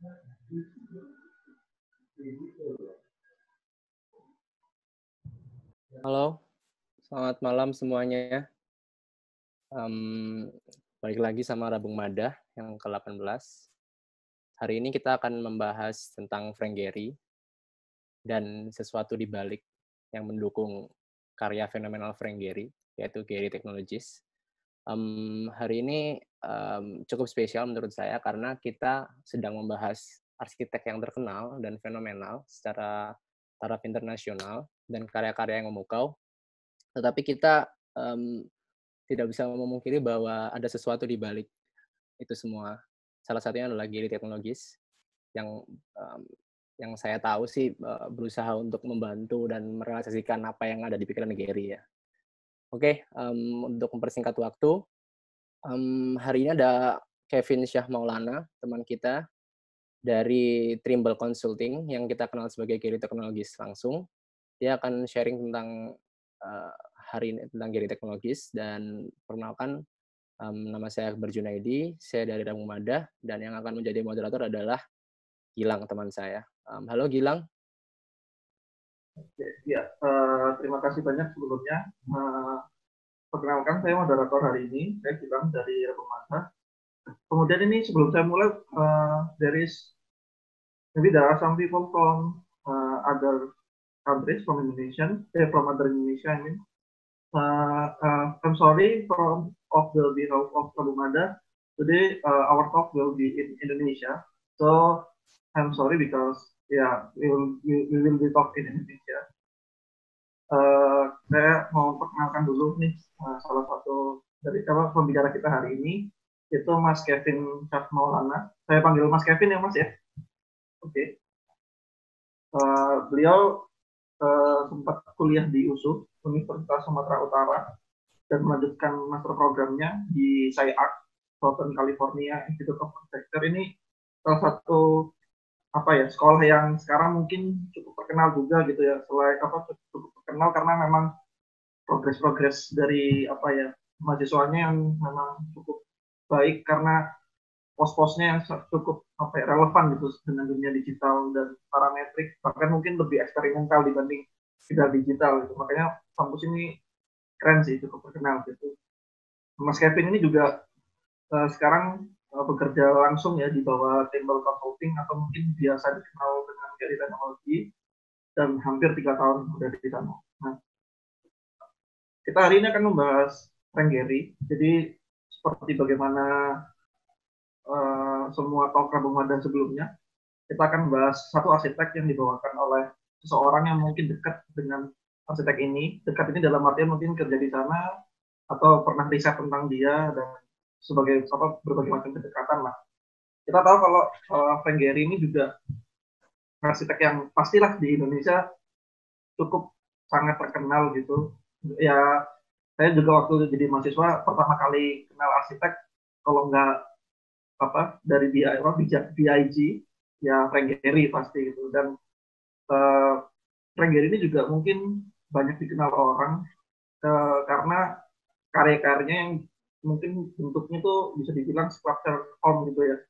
Halo, selamat malam semuanya. Mmm, Balik lagi sama Rabung Madah yang ke-18. Hari ini kita akan membahas tentang Frank Gehry dan sesuatu di balik yang mendukung karya fenomenal Frank Gehry, yaitu Gehry Technologies. Hari ini, cukup spesial menurut saya karena kita sedang membahas arsitek yang terkenal dan fenomenal secara taraf internasional dan karya-karya yang memukau, tetapi kita, tidak bisa memungkiri bahwa ada sesuatu di balik itu semua. Salah satunya adalah Gehry Technologies yang, mmm, yang saya tahu sih, berusaha untuk membantu dan merealisasikan apa yang ada di pikiran Gehry ya. Oke, untuk mempersingkat waktu, hari ini ada Kevin Syah Maulana, teman kita dari Trimble Consulting yang kita kenal sebagai Gehry Technologies langsung. Dia akan sharing tentang, eee, hari ini tentang Gehry Technologies dan perkenalkan, nama saya Akbar Junaidi, saya dari Rabung Madah, dan yang akan menjadi moderator adalah Gilang, teman saya. Halo Gilang. Oke, ya, terima kasih banyak sebelumnya. Perkenalkan, saya moderator hari ini, saya Gilang dari Rabung Madah. Kemudian ini sebelum saya mulai, there are some people from other countries, from other Indonesia, I mean. I'm sorry of the behalf of Rabung Madah. Today, our talk will be in Indonesia. So, I'm sorry because, we will be talking in Indonesia. Saya mau perkenalkan dulu nih salah satu dari pembicara kita hari ini, itu Mas Kevin Syah Maulana. Saya panggil Mas Kevin ya Mas ya. Oke. Beliau sempat kuliah di USU, Universitas Sumatera Utara, dan melanjutkan master programnya di SciArc, Southern California Institute of Architecture. Ini salah satu sekolah yang sekarang mungkin cukup terkenal juga gitu ya, cukup terkenal karena memang progres dari mahasiswanya yang memang cukup baik karena pos-posnya yang cukup relevan gitu dengan dunia digital dan parametrik, bahkan mungkin lebih eksperimental dibanding tidak digital gitu. Makanya kampus ini keren sih, cukup terkenal gitu. Mas Kevin ini juga sekarang bekerja langsung ya di bawah Trimble Consulting atau mungkin biasa dikenal dengan Gehry Technology, dan hampir 3 tahun sudah di sana. Nah, kita hari ini akan membahas Frank Gehry. Jadi seperti bagaimana semua talk Rabung Madah sebelumnya, kita akan membahas satu arsitek yang dibawakan oleh seseorang yang mungkin dekat dengan arsitek ini. Dekat ini dalam artian mungkin kerja di sana atau pernah riset tentang dia dan sebagai berbagai macam kedekatan lah. Kita tahu kalau Frank Gehry ini juga arsitek yang pastilah di Indonesia cukup sangat terkenal gitu. Ya, saya juga waktu jadi mahasiswa pertama kali kenal arsitek, kalau nggak dari BIG, ya Frank Gehry pasti gitu. Dan Frank Gehry ini juga mungkin banyak dikenal orang karena karya-karyanya yang mungkin bentuknya tuh bisa dibilang sculpture home gitu ya,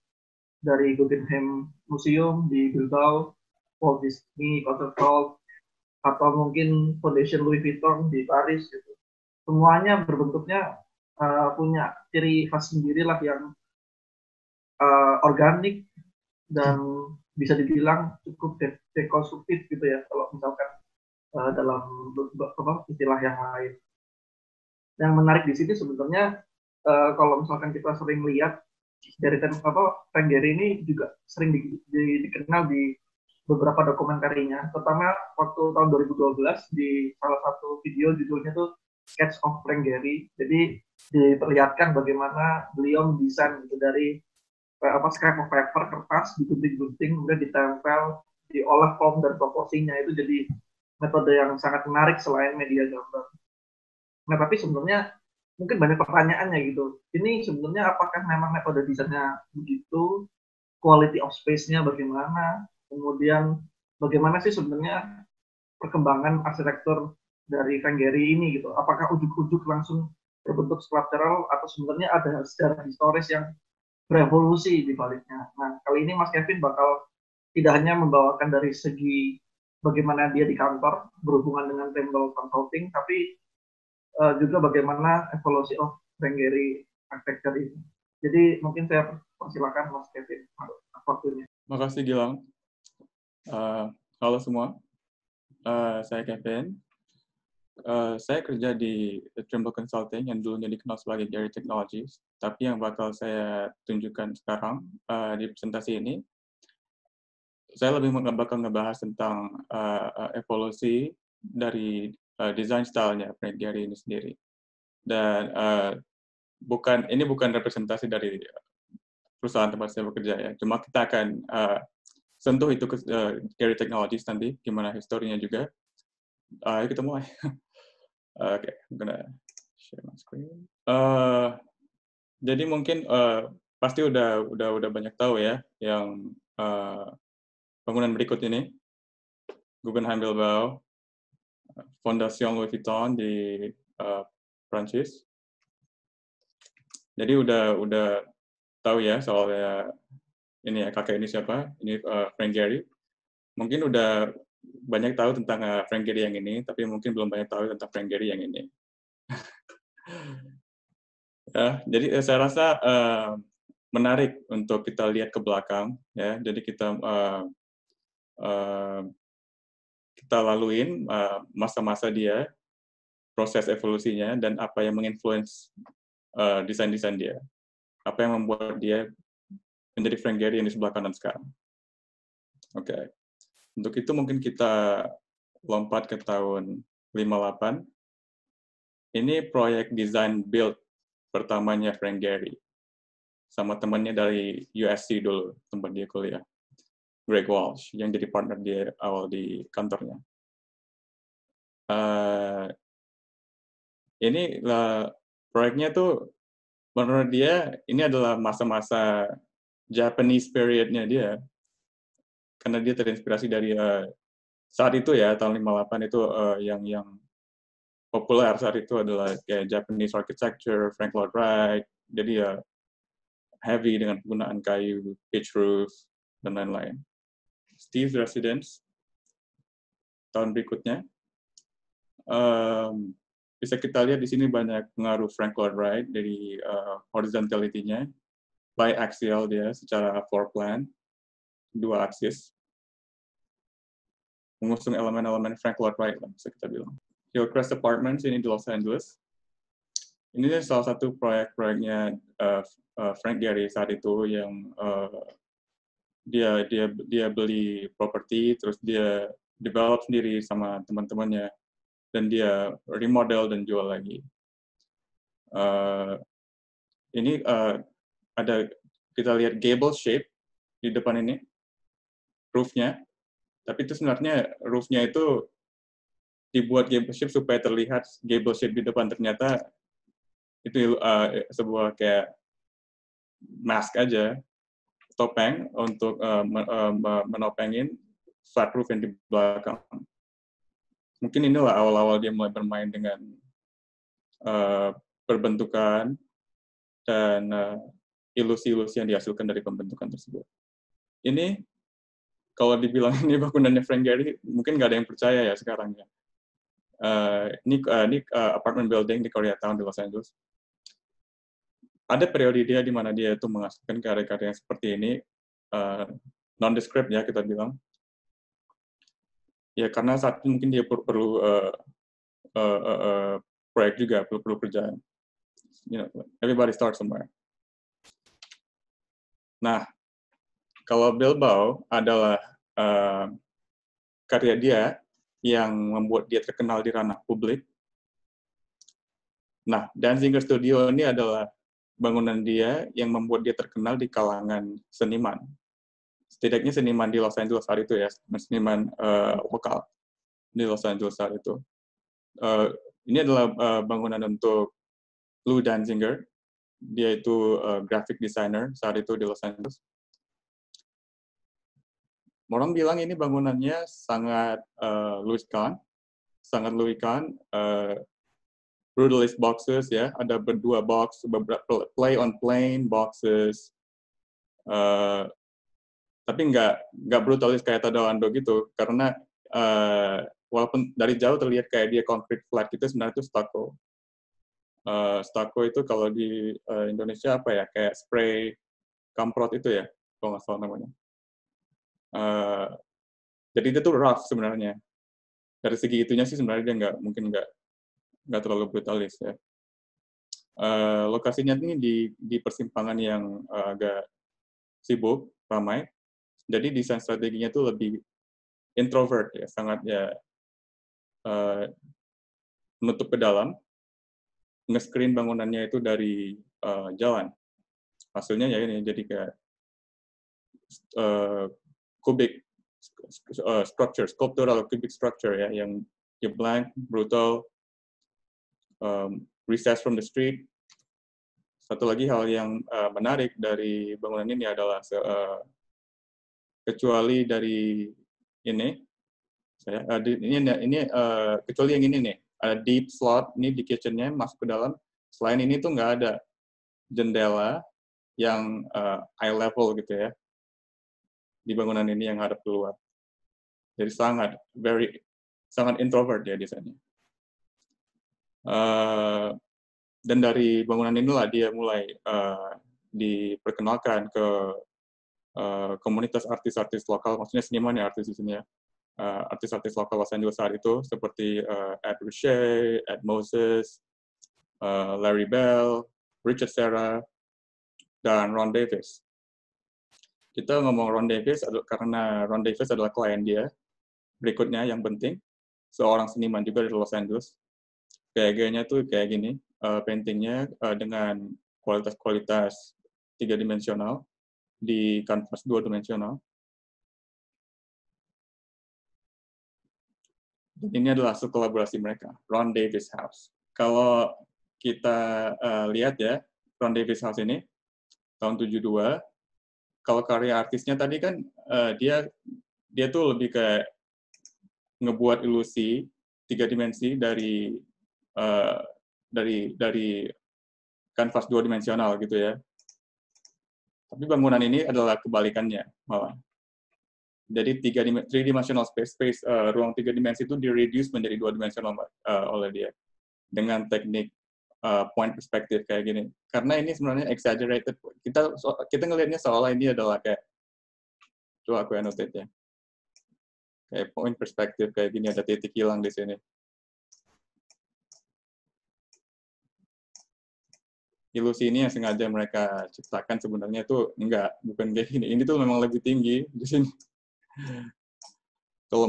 dari Guggenheim Museum di Bilbao, Walt Disney Counterfall, atau mungkin Foundation Louis Vuitton di Paris gitu. Semuanya berbentuknya punya ciri khas sendiri lah yang organik dan bisa dibilang cukup dekonstruktif gitu ya, kalau misalkan dalam istilah yang lain. Yang menarik di sini sebenarnya kalau misalkan kita sering lihat dari Frank Gehry ini juga sering dikenal di beberapa dokumentarinya, terutama waktu tahun 2012 di salah satu video judulnya tuh Sketch of Frank Gehry. Jadi diperlihatkan bagaimana beliau mendesain gitu dari scrap of paper, kertas, digunting-gunting, kemudian ditempel, diolah form dan proporsinya. Itu jadi metode yang sangat menarik selain media gambar. Nah, tapi sebenarnya mungkin banyak pertanyaannya gitu. Ini sebenarnya apakah memang metode desainnya begitu? Quality of space-nya bagaimana? Kemudian bagaimana sih sebenarnya perkembangan arsitektur dari Frank Gehry ini gitu? Apakah ujuk-ujuk langsung berbentuk sculptural atau sebenarnya ada sejarah historis yang berevolusi di baliknya. Nah, kali ini Mas Kevin bakal tidak hanya membawakan dari segi bagaimana dia di kantor berhubungan dengan Trimble Consulting, tapi juga bagaimana evolusi Frank Gehry architecture ini. Jadi mungkin saya persilakan Mas Kevin waktunya. Makasih Gilang. Halo semua, saya Kevin. Saya kerja di Trimble Consulting yang dulunya dikenal sebagai Gehry Technologies, tapi yang bakal saya tunjukkan sekarang di presentasi ini, saya lebih bakal ngebahas tentang evolusi dari design style-nya Frank Gehry ini sendiri. Dan ini bukan representasi dari perusahaan tempat saya bekerja ya, cuma kita akan sentuh itu ke Gehry Technologies nanti, gimana historinya juga. Ayo kita mulai. Okay, I'm gonna share my screen. Jadi mungkin pasti udah banyak tahu ya yang bangunan berikut ini, Guggenheim Bilbao, Fondation Louis Vuitton di Prancis. Jadi udah tahu ya soalnya ini ya, kakek ini siapa? Ini Frank Gehry. Mungkin udah banyak tahu tentang Frank Gehry yang ini, tapi mungkin belum banyak tahu tentang Frank Gehry yang ini. Ya, jadi saya rasa menarik untuk kita lihat ke belakang, ya. Jadi kita laluin masa-masa dia, proses evolusinya, dan apa yang menginfluence desain-desain dia, apa yang membuat dia menjadi Frank Gehry yang di sebelah kanan sekarang. Oke. Untuk itu mungkin kita lompat ke tahun 58. Ini proyek desain build pertamanya Frank Gehry. Sama temannya dari USC dulu, tempat dia kuliah. Greg Walsh, yang jadi partner dia awal di kantornya. Ini proyeknya tuh, menurut dia, ini adalah masa-masa Japanese period-nya dia. Karena dia terinspirasi dari saat itu ya, tahun 58 itu yang populer saat itu adalah kayak Japanese architecture, Frank Lloyd Wright, jadi ya heavy dengan penggunaan kayu, pitch roof, dan lain-lain. Steve's Residence, tahun berikutnya. Bisa kita lihat di sini banyak pengaruh Frank Lloyd Wright dari horizontality-nya, biaxial dia secara floor plan, 2 aksis. Mengusung elemen-elemen Frank Lloyd Wright lah, bisa kita bilang. Hillcrest Apartments ini di Los Angeles. Ini salah satu proyek-proyeknya Frank Gehry saat itu yang dia beli properti, terus dia develop sendiri sama teman-temannya, dan dia remodel dan jual lagi. Ini ada, kita lihat gable shape di depan ini, roof-nya. Tapi itu sebenarnya roof-nya itu dibuat gable shape supaya terlihat gable shape di depan. Ternyata itu sebuah kayak mask aja, topeng untuk menopengin flat roof yang di belakang. Mungkin inilah awal-awal dia mulai bermain dengan perbentukan dan ilusi-ilusi yang dihasilkan dari pembentukan tersebut. Ini, kalau dibilang ini bangunannya Frank Gehry, mungkin nggak ada yang percaya ya sekarang ya. Ini apartment building di Koreatown di Los Angeles. Ada periode dia di mana dia itu menghasilkan karya-karya yang seperti ini, nondescript ya kita bilang. Ya karena saat itu mungkin dia perlu proyek juga, perlu kerjaan. You know, everybody starts somewhere. Nah, kalau Bilbao adalah karya dia yang membuat dia terkenal di ranah publik. Nah, Danziger Studio ini adalah bangunan dia yang membuat dia terkenal di kalangan seniman. Setidaknya seniman di Los Angeles saat itu ya, seniman lokal di Los Angeles saat itu. Ini adalah bangunan untuk Lou Danziger. Dia itu graphic designer saat itu di Los Angeles. Orang bilang ini bangunannya sangat Louis Kahn, brutalist boxes ya, ada berdua box, beberapa play on plane boxes, Tapi nggak brutalis kayak Tadawando gitu, karena walaupun dari jauh terlihat kayak dia concrete flat gitu, sebenarnya itu stucco. Stucco itu kalau di Indonesia apa ya, kayak spray kamprot itu ya, kalau nggak salah namanya. Jadi itu tuh rough sebenarnya. Dari segi itunya sih sebenarnya dia nggak terlalu brutalis ya. Lokasinya ini di persimpangan yang agak sibuk, ramai. Jadi desain strateginya itu lebih introvert ya, sangat ya menutup ke dalam, nge-screen bangunannya itu dari jalan. Hasilnya ya ini jadi kayak cubic structure, sculptural cubic structure ya, yang blank, brutal, recessed from the street. Satu lagi hal yang menarik dari bangunan ini adalah kecuali dari ini, kecuali yang ini nih, ada deep slot ini di kitchennya masuk ke dalam. Selain ini tuh nggak ada jendela yang eye level gitu ya di bangunan ini yang hadap keluar. Jadi sangat introvert ya desainnya. Dan dari bangunan inilah dia mulai diperkenalkan ke komunitas artis-artis lokal, maksudnya seniman ya, artis di sini ya. Artis-artis lokal Los Angeles saat itu seperti Ed Ruscha, Ed Moses, Larry Bell, Richard Serra, dan Ron Davis. Kita ngomong Ron Davis karena Ron Davis adalah klien dia. Berikutnya yang penting, seorang seniman juga dari Los Angeles. Gaya-gayanya tuh kayak gini, paintingnya dengan kualitas 3-dimensional di kanvas 2-dimensional. Ini adalah hasil kolaborasi mereka, Ron Davis House. Kalau kita lihat ya, Ron Davis House ini tahun 72. Kalau karya artisnya tadi kan dia tuh lebih kayak ngebuat ilusi 3 dimensi dari kanvas 2-dimensional gitu ya. Tapi bangunan ini adalah kebalikannya malah. Jadi 3-dimensional space, ruang 3 dimensi itu di-reduce menjadi 2-dimensional oleh dia dengan teknik point perspective kayak gini. Karena ini sebenarnya exaggerated. Kita ngelihatnya seolah ini adalah kayak, coba aku annotate ya. Kayak point perspective kayak gini, ada titik hilang di sini. Ilusi ini yang sengaja mereka ciptakan sebenarnya itu bukan kayak gini. Ini tuh memang lebih tinggi di sini. Kalau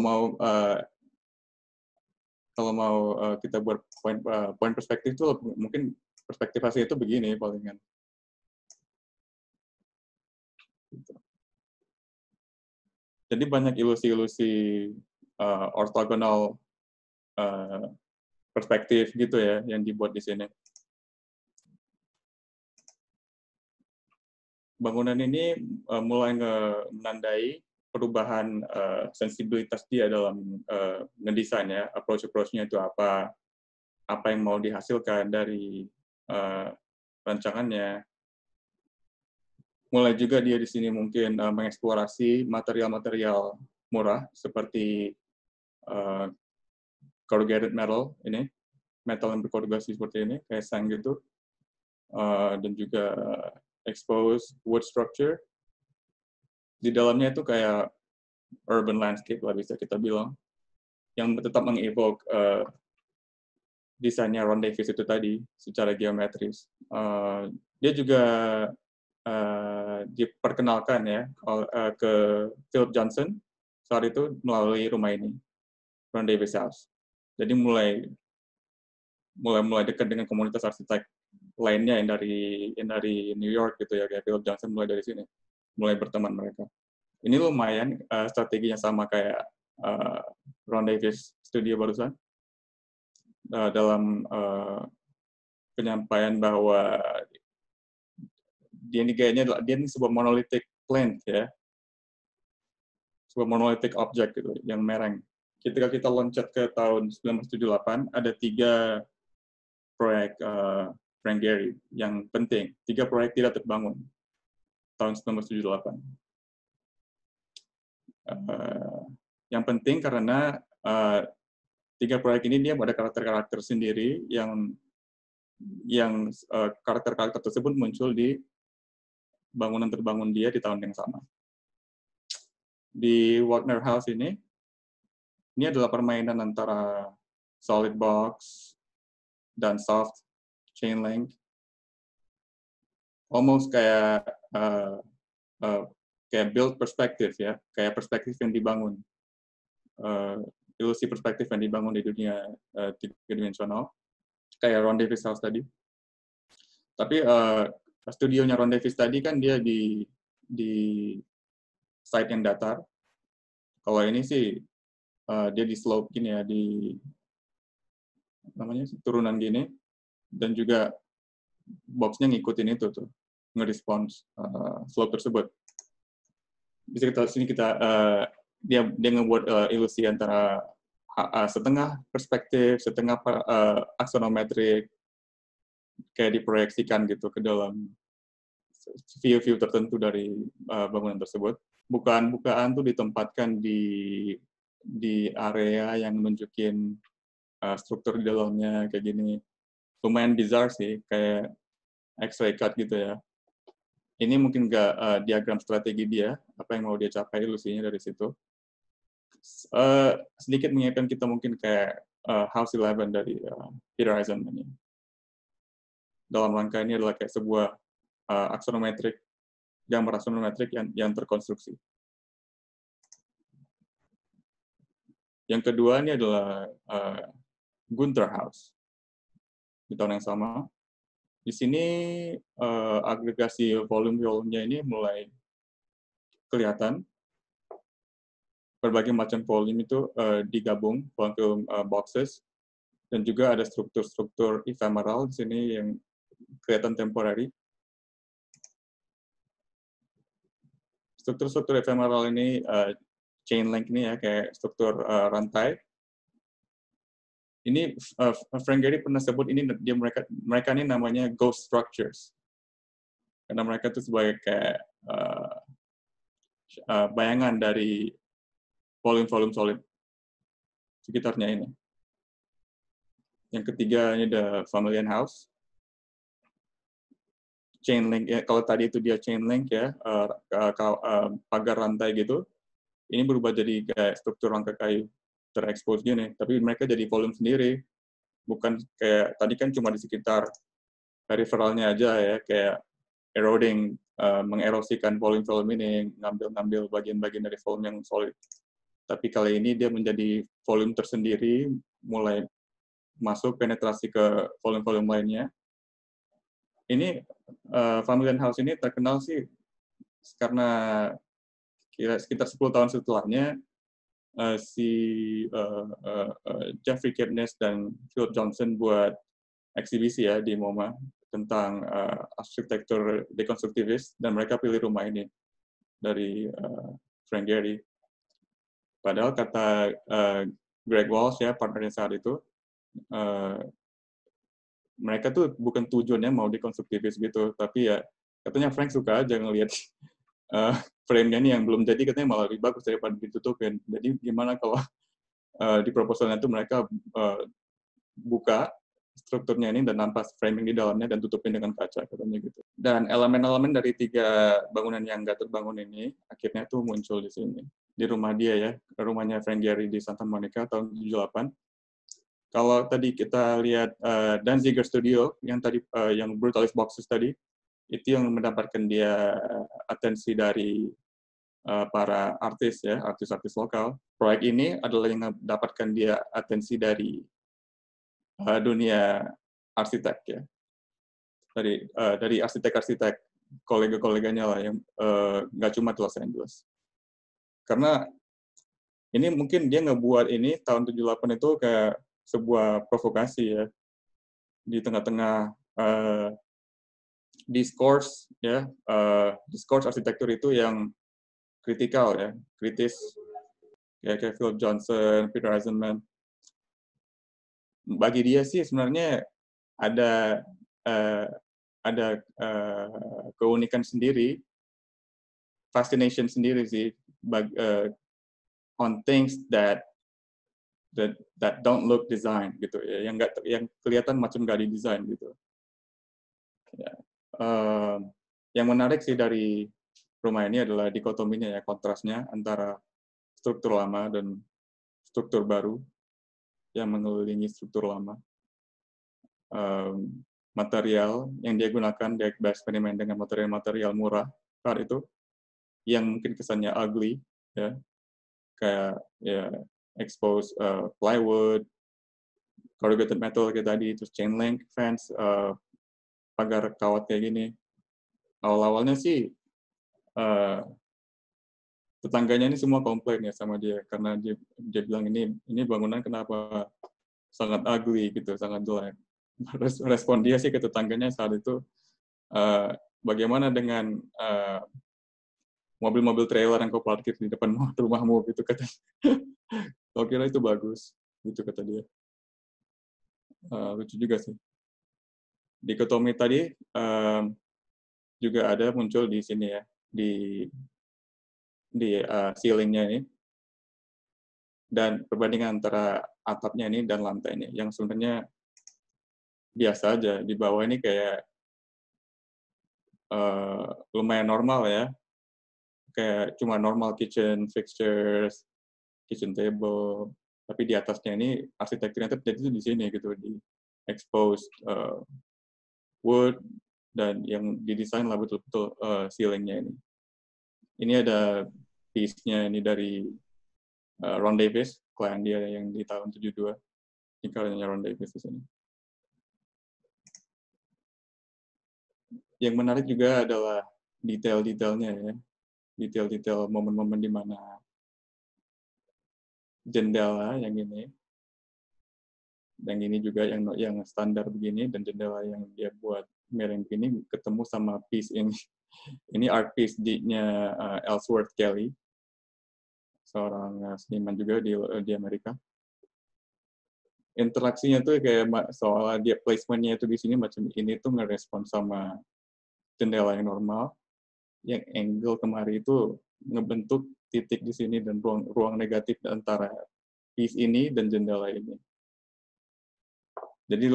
mau kita buat point perspektif itu mungkin perspektif asli itu begini palingan. Jadi banyak ilusi-ilusi ortogonal perspektif gitu ya yang dibuat di sini. Bangunan ini mulai menandai perubahan sensibilitas dia dalam ngedesain ya, approach-nya itu apa yang mau dihasilkan dari rancangannya. Mulai juga dia di sini mungkin mengeksplorasi material-material murah seperti corrugated metal ini, metal yang berkorugasi seperti ini, kayak seng gitu, dan juga exposed wood structure. Di dalamnya itu kayak urban landscape lah bisa kita bilang, yang tetap mengevoke desainnya Ron Davis itu tadi secara geometris. Dia juga diperkenalkan ya ke Philip Johnson saat itu melalui rumah ini, Ron Davis House. Jadi mulai dekat dengan komunitas arsitek lainnya yang dari New York gitu ya, kayak Philip Johnson mulai dari sini, mulai berteman mereka. Ini lumayan strateginya sama kayak Ron Davis Studio barusan dalam penyampaian bahwa dia ini sebuah monolithic plant ya, sebuah monolithic object gitu yang mereng. Ketika kita loncat ke tahun 1978, ada 3 proyek Frank Gehry yang penting. 3 proyek tidak terbangun. tahun 1978. Yang penting karena 3 proyek ini dia ada karakter-karakter sendiri yang karakter-karakter tersebut muncul di bangunan terbangun dia di tahun yang sama. Di Wagner House ini adalah permainan antara solid box dan soft chain link, almost kayak build perspektif ya, kayak perspektif yang dibangun, ilusi perspektif yang dibangun di dunia 3-dimensional, kayak Ron Davis House tadi. Tapi studionya Ron Davis tadi kan dia di site yang datar. Kalau ini sih dia di slope gini ya, di namanya turunan gini, dan juga box-nya ngikutin itu tuh, nge-response slope tersebut. Di sini kita dia ngebuat ilusi antara setengah perspektif, setengah aksonometrik, kayak diproyeksikan gitu ke dalam view-view tertentu dari bangunan tersebut. Bukaan-bukaan tuh ditempatkan di area yang nunjukin struktur di dalamnya kayak gini. Lumayan bizarre sih, kayak X-ray cut gitu ya. Ini mungkin nggak diagram strategi dia, apa yang mau dia capai ilusinya dari situ. Sedikit mengingatkan kita mungkin kayak House 11 dari Peter Eisenman ini. Dalam rangka ini adalah kayak sebuah aksonometrik, gambar aksonometrik yang terkonstruksi. Yang kedua ini adalah Gunther House di tahun yang sama. Di sini agregasi volume-nya ini mulai kelihatan. Berbagai macam volume itu digabung, volume boxes, dan juga ada struktur-struktur ephemeral di sini yang kelihatan temporary. Struktur-struktur ephemeral ini chain link ini ya, kayak struktur rantai. Ini Frank Gehry pernah sebut ini mereka ini namanya ghost structures. Karena mereka itu sebagai kayak bayangan dari volume-volume solid sekitarnya ini. Yang ketiga ini ada Familian House. Chain link ya, kalau tadi itu dia chain link ya, pagar rantai gitu. Ini berubah jadi kayak struktur rangka kayu terekspos gini, tapi mereka jadi volume sendiri. Bukan kayak tadi kan cuma di sekitar periferalnya aja ya, kayak eroding, mengerosikan volume-volume ini, ngambil bagian-bagian dari volume yang solid. Tapi kali ini dia menjadi volume tersendiri, mulai masuk penetrasi ke volume-volume lainnya. Ini Familian House ini terkenal sih karena sekitar 10 tahun setelahnya si Jeffrey Kipnis dan Philip Johnson buat eksibisi ya di MoMA tentang arsitektur dekonstruktivis, dan mereka pilih rumah ini dari Frank Gehry. Padahal kata Greg Walsh ya, partnernya saat itu, mereka tuh bukan tujuannya mau dekonstruktivis gitu, tapi ya katanya Frank suka aja ngelihat frame-nya ini yang belum jadi, katanya malah lebih bagus daripada ditutupin. Jadi gimana kalau di proposalnya itu mereka buka strukturnya ini dan nampak framing di dalamnya dan tutupin dengan kaca, katanya gitu. Dan elemen-elemen dari 3 bangunan yang nggak terbangun ini akhirnya tuh muncul di sini, di rumah dia ya, rumahnya Frank Gehry di Santa Monica tahun 78. Kalau tadi kita lihat Danziger Studio yang tadi yang Brutalist Boxes tadi, itu yang mendapatkan dia atensi dari para artis ya, artis-artis lokal. Proyek ini adalah yang mendapatkan dia atensi dari dunia arsitek ya, dari arsitek-arsitek kolega-koleganya lah yang nggak cuma di Los Angeles. Karena ini mungkin dia ngebuat ini tahun 78 itu kayak sebuah provokasi ya, di tengah-tengah discourse ya, discourse arsitektur itu yang kritikal ya, kritis, kayak Philip Johnson, Peter Eisenman. Bagi dia sih sebenarnya ada keunikan sendiri fascination sendiri sih on things that don't look design gitu ya, yang kelihatan macam nggak didesain gitu. Ya. Yang menarik sih dari rumah ini adalah dikotominya ya, kontrasnya antara struktur lama dan struktur baru yang mengelilingi struktur lama. Material yang dia gunakan, dia bereksperimen dengan material-material murah saat itu, yang mungkin kesannya ugly, ya, kayak ya exposed plywood, corrugated metal kayak tadi, terus chain link fence, pagar kawat kayak gini. Awal-awalnya sih tetangganya ini semua komplain ya sama dia, karena dia bilang ini bangunan kenapa sangat ugly gitu, sangat jelek. Respon dia sih ke tetangganya saat itu, bagaimana dengan mobil-mobil trailer yang kau parkir di depan rumahmu gitu, kata. Kau kira itu bagus gitu, kata dia. Lucu juga sih. Dikotomi tadi juga ada muncul di sini ya, di ceilingnya ini, dan perbandingan antara atapnya ini dan lantai ini yang sebenarnya biasa aja. Di bawah ini kayak lumayan normal ya, kayak cuma normal kitchen fixtures, kitchen table, tapi di atasnya ini arsitekturnya terjadi di sini gitu, di exposed wood, dan yang didesain lah betul-betul ceilingnya ini. Ini ada piece-nya ini dari Ron Davis, klien dia yang di tahun 72. Ini karyanya Ron Davis di sini. Yang menarik juga adalah detail-detailnya ya. Detail-detail momen-momen di mana jendela yang ini juga yang standar begini, dan jendela yang dia buat miring begini ketemu sama piece ini. Ini art piece-nya Ellsworth Kelly, seorang seniman juga di Amerika. Interaksinya tuh kayak soal dia placement-nya itu di sini macam ini tuh ngerespon sama jendela yang normal, yang angle kemari itu ngebentuk titik di sini dan ruang negatif antara piece ini dan jendela ini. Jadi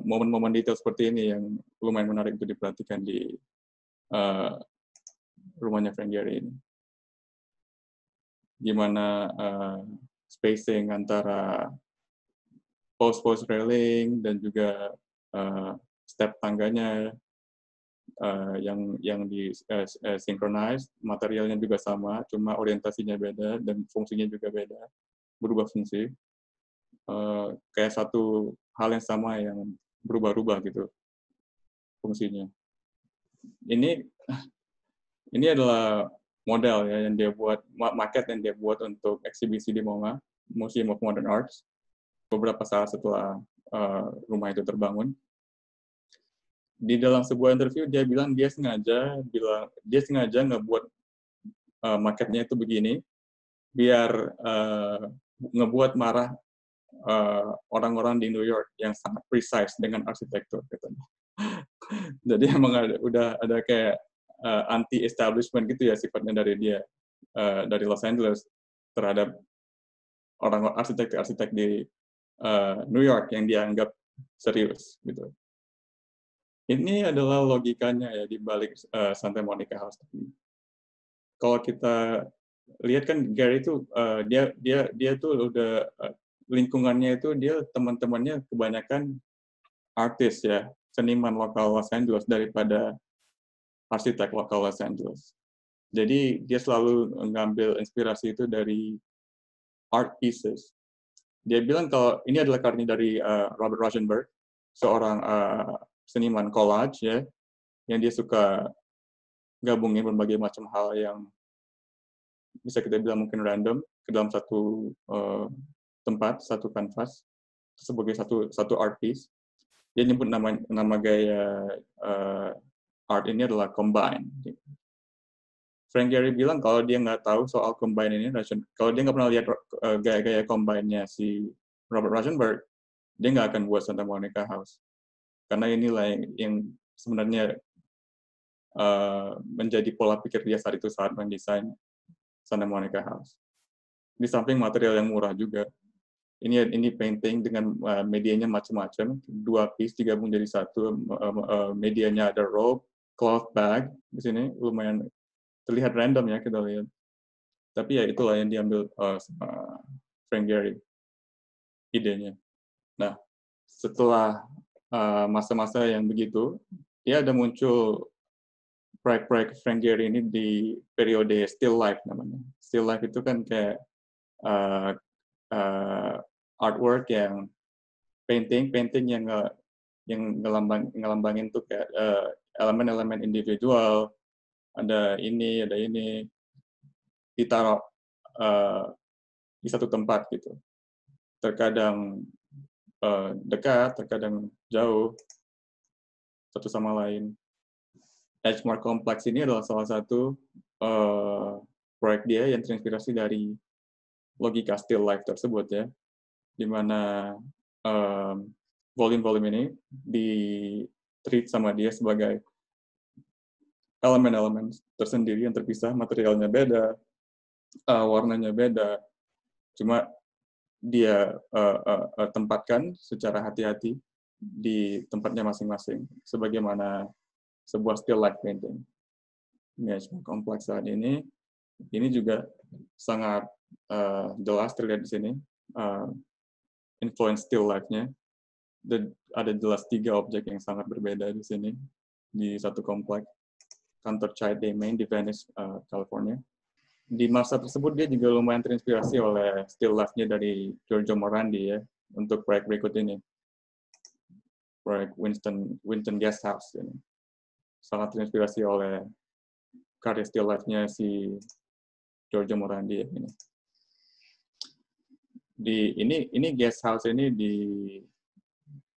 momen-momen detail seperti ini yang lumayan menarik untuk diperhatikan di rumahnya Frank Gehry ini. Gimana spacing antara post railing dan juga step tangganya yang di synchronize, materialnya juga sama, cuma orientasinya beda dan fungsinya juga beda, berubah fungsi. Kayak satu hal yang sama yang berubah-ubah gitu fungsinya. Ini adalah model ya yang dia buat, maket yang dia buat untuk eksibisi di MoMA, Museum of Modern Arts, beberapa saat setelah rumah itu terbangun. Di dalam sebuah interview dia bilang dia sengaja ngebuat maketnya itu begini biar ngebuat marah orang-orang di New York yang sangat precise dengan arsitektur katanya. Jadi emang udah ada kayak anti-establishment gitu ya sifatnya dari dia, dari Los Angeles terhadap orang arsitek di New York yang dianggap serius gitu. Ini adalah logikanya ya di balik Santa Monica House. Kalau kita lihat kan Gehry itu dia tuh udah lingkungannya itu dia teman-temannya kebanyakan artis ya, seniman lokal Los Angeles daripada arsitek lokal Los Angeles. Jadi dia selalu mengambil inspirasi itu dari art pieces. Dia bilang kalau ini adalah karya dari Robert Rauschenberg, seorang seniman collage ya, yang dia suka gabungin berbagai macam hal yang bisa kita bilang mungkin random ke dalam satu tempat, satu kanvas sebagai satu art piece. Dia nyebut nama gaya art ini adalah combine. Frank Gehry bilang kalau dia nggak tahu soal combine ini, kalau dia nggak pernah lihat gaya-gaya combine-nya si Robert Rauschenberg, dia nggak akan buat Santa Monica House. Karena inilah yang sebenarnya menjadi pola pikir dia saat itu saat mendesain Santa Monica House. Di samping material yang murah juga. Ini painting dengan medianya macam-macam, 2 piece digabung jadi satu. Medianya ada robe, cloth bag di sini, lumayan terlihat random ya kita lihat. Tapi ya itulah yang diambil sama Frank Gehry idenya. Nah, setelah masa-masa yang begitu, dia ada muncul proyek-proyek Frank Gehry ini di periode still life namanya. Still life itu kan kayak artwork yang painting yang ngelambangin tuh kayak elemen-elemen individual, ada ini ditaruh di satu tempat gitu. Terkadang dekat, terkadang jauh satu sama lain. Edgemore Complex ini adalah salah satu proyek dia yang terinspirasi dari logika still life tersebut ya, di mana volume-volume ini di-treat sama dia sebagai elemen-elemen tersendiri yang terpisah, materialnya beda, warnanya beda, cuma dia tempatkan secara hati-hati di tempatnya masing-masing, sebagaimana sebuah still life painting. Ini kompleks saat ini juga sangat jelas terlihat di sini influence still life-nya. Ada jelas 3 objek yang sangat berbeda di sini di satu kompleks kantor Chiat Day-Main di Venice, California. Di masa tersebut dia juga lumayan terinspirasi oleh still life-nya dari Giorgio Morandi ya untuk proyek berikut ini, proyek Winton Guest House ini. Sangat terinspirasi oleh karya still life-nya si Giorgio Morandi ini. Ini guest house ini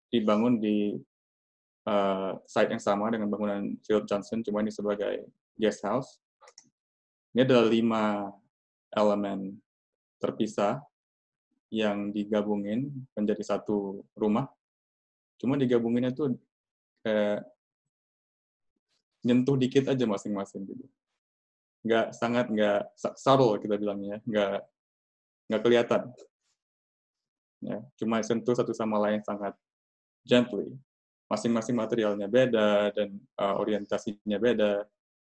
dibangun di site yang sama dengan bangunan Philip Johnson, cuma ini sebagai guest house. Ini adalah 5 elemen terpisah yang digabungin menjadi satu rumah. Cuma digabunginnya tuh kayak nyentuh dikit aja masing-masing gitu. Nggak subtle kita bilangnya, nggak kelihatan. Ya, cuma sentuh satu sama lain sangat gently. Masing-masing materialnya beda dan orientasinya beda.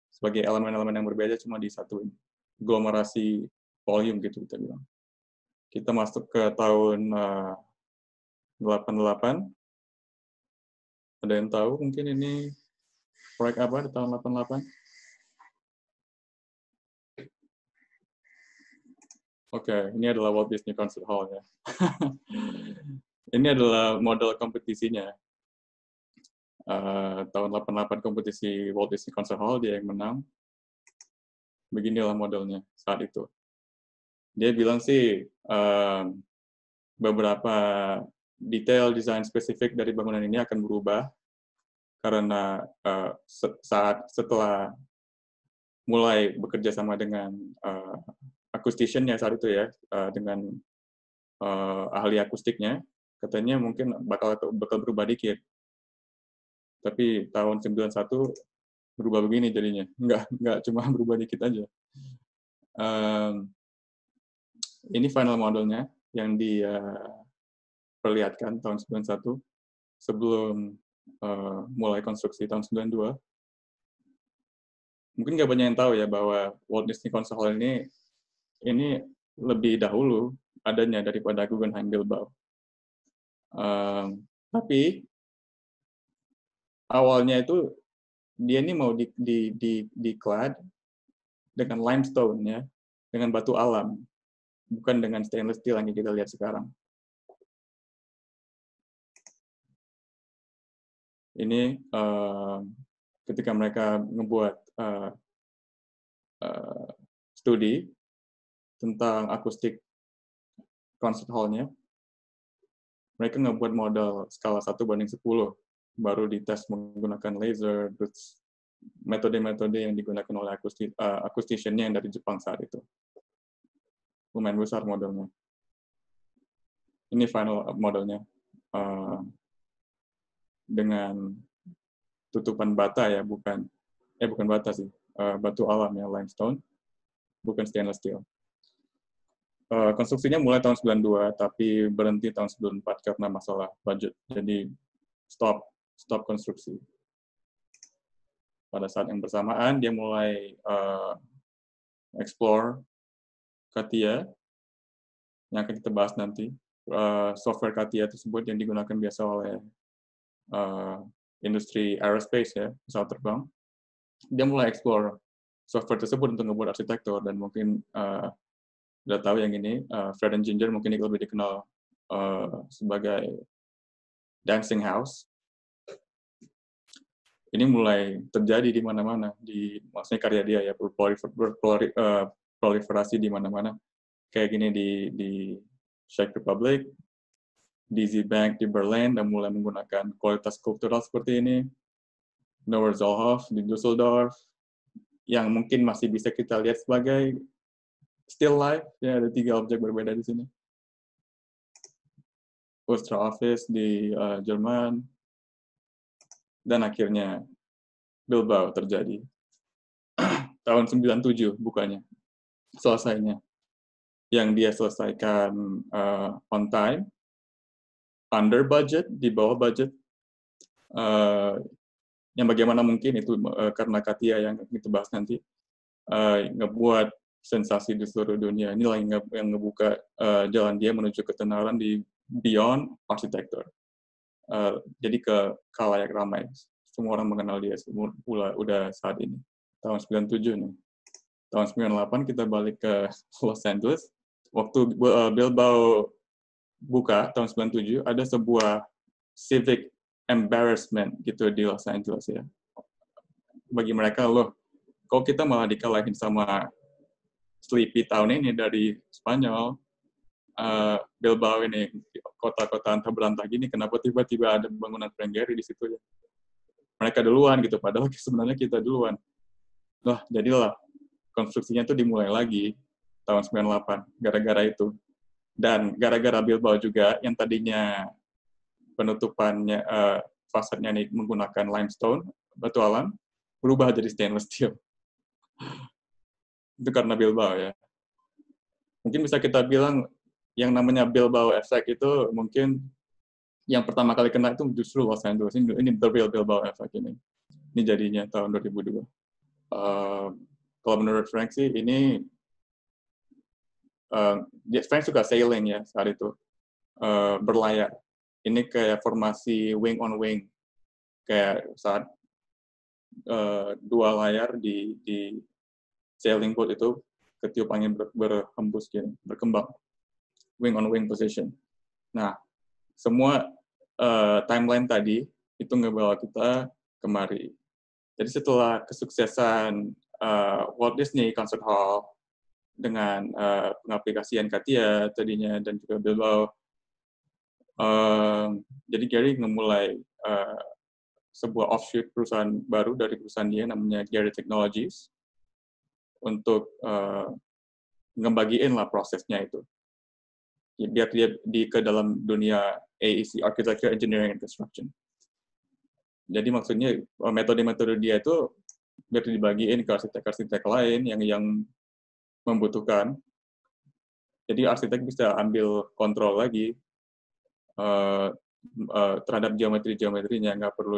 Sebagai elemen-elemen yang berbeda cuma disatuin. Aglomerasi volume gitu kita bilang. Kita masuk ke tahun 88. Ada yang tahu mungkin ini proyek apa di tahun 88? Oke, ini adalah Walt Disney Concert Hall ya. Ini adalah model kompetisinya. Tahun 88 kompetisi Walt Disney Concert Hall, dia yang menang. Beginilah modelnya saat itu. Dia bilang sih beberapa detail desain spesifik dari bangunan ini akan berubah karena setelah mulai bekerja sama dengan acoustician-nya saat itu ya, dengan ahli akustiknya, katanya mungkin bakal berubah dikit. Tapi tahun 91 berubah begini jadinya. Nggak cuma berubah dikit aja. Ini final modelnya yang diperlihatkan tahun 91 sebelum mulai konstruksi tahun 92. Mungkin nggak banyak yang tahu ya bahwa Walt Disney Concert Hall ini lebih dahulu adanya daripada Guggenheim Bilbao. Tapi awalnya itu dia ini mau di-clad dengan limestone ya, dengan batu alam, bukan dengan stainless steel yang kita lihat sekarang. Ini ketika mereka ngebuat studi tentang akustik concert hall-nya, mereka ngebuat model skala 1:10, baru dites menggunakan laser, terus metode-metode yang digunakan oleh acoustician-nya yang dari Jepang saat itu. Lumayan besar modelnya. Ini final modelnya. Dengan tutupan bata ya, bukan bukan bata sih, batu alam ya, limestone, bukan stainless steel. Konstruksinya mulai tahun 92, tapi berhenti tahun 94 karena masalah budget. Jadi stop konstruksi. Pada saat yang bersamaan, dia mulai explore CATIA, yang akan kita bahas nanti. Software CATIA tersebut yang digunakan biasa oleh industri aerospace ya, pesawat terbang. Dia mulai explore software tersebut untuk membuat arsitektur, dan mungkin udah tahu yang ini, Fred and Ginger mungkin lebih dikenal sebagai Dancing House. Ini mulai terjadi di mana-mana, maksudnya karya dia ya, berproliferasi di mana-mana. Kayak gini di Czech Republic, DZ Bank di Berlin, dan mulai menggunakan kualitas skulptural seperti ini. Noah Zollhoff di Düsseldorf, yang mungkin masih bisa kita lihat sebagai still life, ya ada 3 objek berbeda di sini. Ostra Office di Jerman, dan akhirnya Bilbao terjadi. Tahun 97 bukannya, selesainya. Yang dia selesaikan on time, under budget, di bawah budget. Yang bagaimana mungkin itu karena CATIA yang kita bahas nanti, ngebuat sensasi di seluruh dunia. Inilah yang ngebuka jalan dia menuju ketenaran di beyond arsitektur. Jadi ke khalayak ramai. Semua orang mengenal dia udah saat ini. Tahun 97 nih. Tahun 98 kita balik ke Los Angeles. Waktu Bilbao buka tahun 97, ada sebuah civic embarrassment gitu di Los Angeles ya. Bagi mereka, kok kita malah dikalahin sama Sleepy Town ini dari Spanyol, Bilbao ini, kota-kota antah berantah gini, kenapa tiba-tiba ada bangunan Frank Gehry di situ ya? Mereka duluan gitu, padahal sebenarnya kita duluan. Jadilah konstruksinya tuh dimulai lagi tahun 98, gara-gara itu. Dan gara-gara Bilbao juga, yang tadinya penutupannya, fasadnya ini menggunakan limestone, batu alam, berubah jadi stainless steel. Itu karena Bilbao ya. Mungkin bisa kita bilang yang namanya Bilbao effect itu mungkin yang pertama kali kena itu justru Los Angeles. Ini the real Bilbao effect ini. Ini jadinya tahun 2002. Kalau menurut Frank sih ini Frank suka sailing ya saat itu, berlayar. Ini kayak formasi wing on wing, kayak saat 2 layar di sailing boat itu ketiup angin berhembus gini, berkembang, wing on wing position. Nah, semua timeline tadi itu ngebawa kita kemari. Jadi setelah kesuksesan Walt Disney Concert Hall dengan pengaplikasian CATIA tadinya dan juga Bilbao, jadi Gehry memulai sebuah offshoot perusahaan baru dari perusahaan dia, namanya Gehry Technologies, untuk ngebagiin lah prosesnya itu. Biar dia ke dalam dunia AEC, Architecture, Engineering, and Construction. Jadi maksudnya metode-metode dia itu biar dibagiin ke arsitek-arsitek lain yang membutuhkan. Jadi arsitek bisa ambil kontrol lagi terhadap geometri-geometrinya, nggak perlu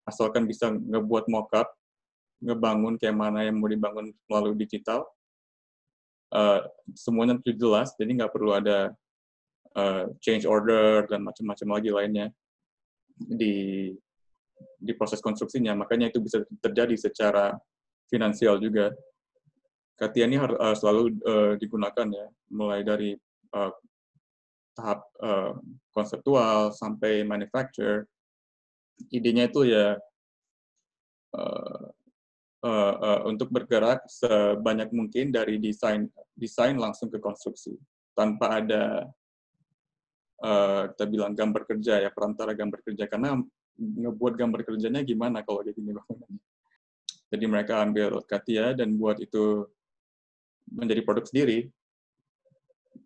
asalkan bisa ngebuat mock-up, ngebangun kayak mana yang mau dibangun melalui digital, semuanya jelas, jadi nggak perlu ada change order dan macam-macam lagi lainnya di proses konstruksinya. Makanya itu bisa terjadi secara finansial juga. CATIA ini selalu digunakan ya, mulai dari tahap konseptual sampai manufacture. Idenya itu ya untuk bergerak sebanyak mungkin dari desain langsung ke konstruksi, tanpa ada kita bilang gambar kerja ya, perantara gambar kerja, karena ngebuat gambar kerjanya gimana kalau kayak gini bangunannya. Jadi mereka ambil CATIA dan buat itu menjadi produk sendiri.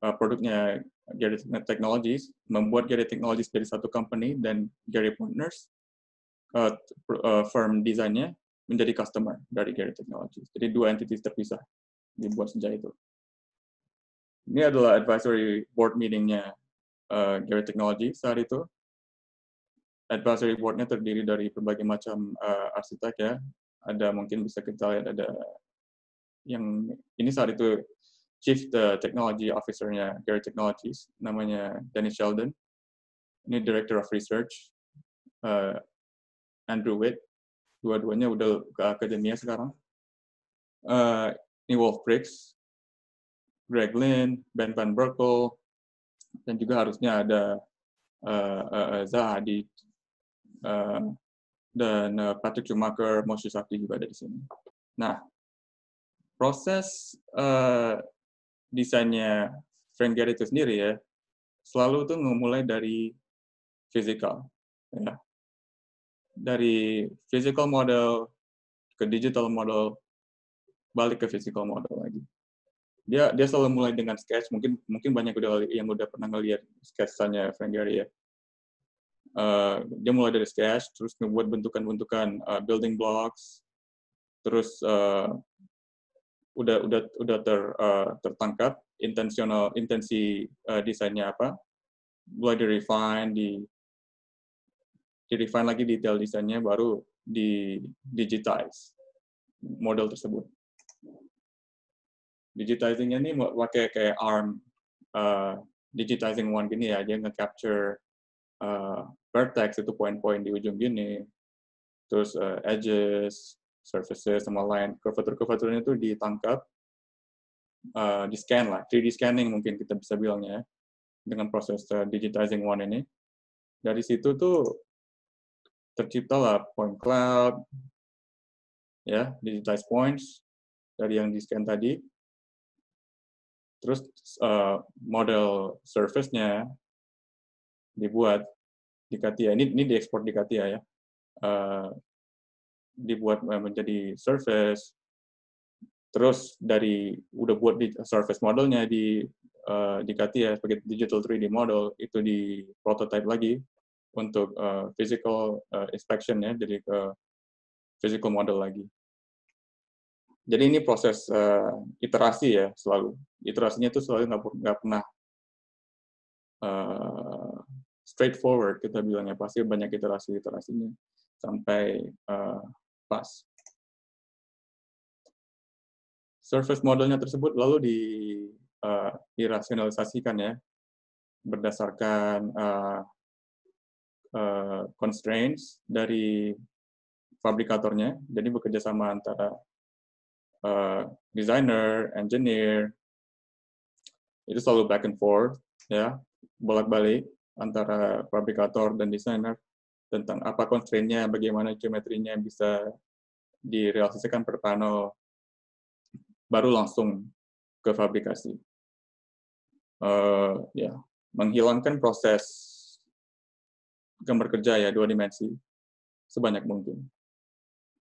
Produknya Gehry Technologies, membuat Gehry Technologies dari satu company, dan Gehry Partners, firm desainnya, menjadi customer dari Garrett Technologies. Jadi dua entities terpisah dibuat sejak itu. Ini adalah advisory board meeting-nya Garrett Technologies saat itu. Advisory board-nya terdiri dari berbagai macam arsitek ya. Ada mungkin bisa kita lihat ada yang ini saat itu Chief Technology Officer-nya Garrett Technologies, namanya Dennis Sheldon. Ini Director of Research, Andrew Witt. Dua-duanya udah ke akademia sekarang. Ini Wolf Briggs, Greg Lynn, Ben Van Berkel, dan juga harusnya ada Zaha Hadid, dan Patrick Schumacher, Moshe Safdie juga ada di sini. Nah, proses desainnya Frank Gehry itu sendiri ya, selalu tuh memulai dari physical, ya. Dari physical model ke digital model, balik ke physical model lagi. Dia selalu mulai dengan sketch, mungkin banyak yang udah pernah ngelihat sketsanya Frank Gehry ya. Dia mulai dari sketch, terus ngebuat bentukan-bentukan building blocks, terus udah tertangkap intensi desainnya apa, mulai di-refine lagi detail desainnya, baru di-digitize model tersebut. Digitizing-nya ini pakai kayak ARM digitizing one gini ya, dia nge-capture vertex itu poin-poin di ujung gini, terus edges, surfaces, sama line, curvature-curvature-nya itu ditangkap, di-scan lah, 3D scanning mungkin kita bisa bilangnya, dengan proses digitizing one ini. Dari situ tuh terciptalah point cloud, ya, digitized points, dari yang di-scan tadi. Terus model surface-nya dibuat di CATIA. Ini diekspor di CATIA ya. Dibuat menjadi surface. Terus udah buat di surface modelnya di CATIA sebagai digital 3D model, itu di prototype lagi untuk physical inspection ya, jadi ke physical model lagi. Jadi ini proses iterasi ya, selalu. Iterasinya itu selalu nggak pernah straightforward, kita bilangnya. Pasti banyak iterasinya sampai pas. Surface modelnya tersebut lalu dirasionalisasikan ya, berdasarkan constraints dari fabrikatornya. Jadi bekerja sama antara designer, engineer, itu selalu back and forth, ya, bolak-balik antara fabrikator dan desainer tentang apa constraint-nya, bagaimana geometrinya bisa direalisasikan per panel, baru langsung ke fabrikasi. Ya, menghilangkan proses gambar kerja ya, 2 dimensi sebanyak mungkin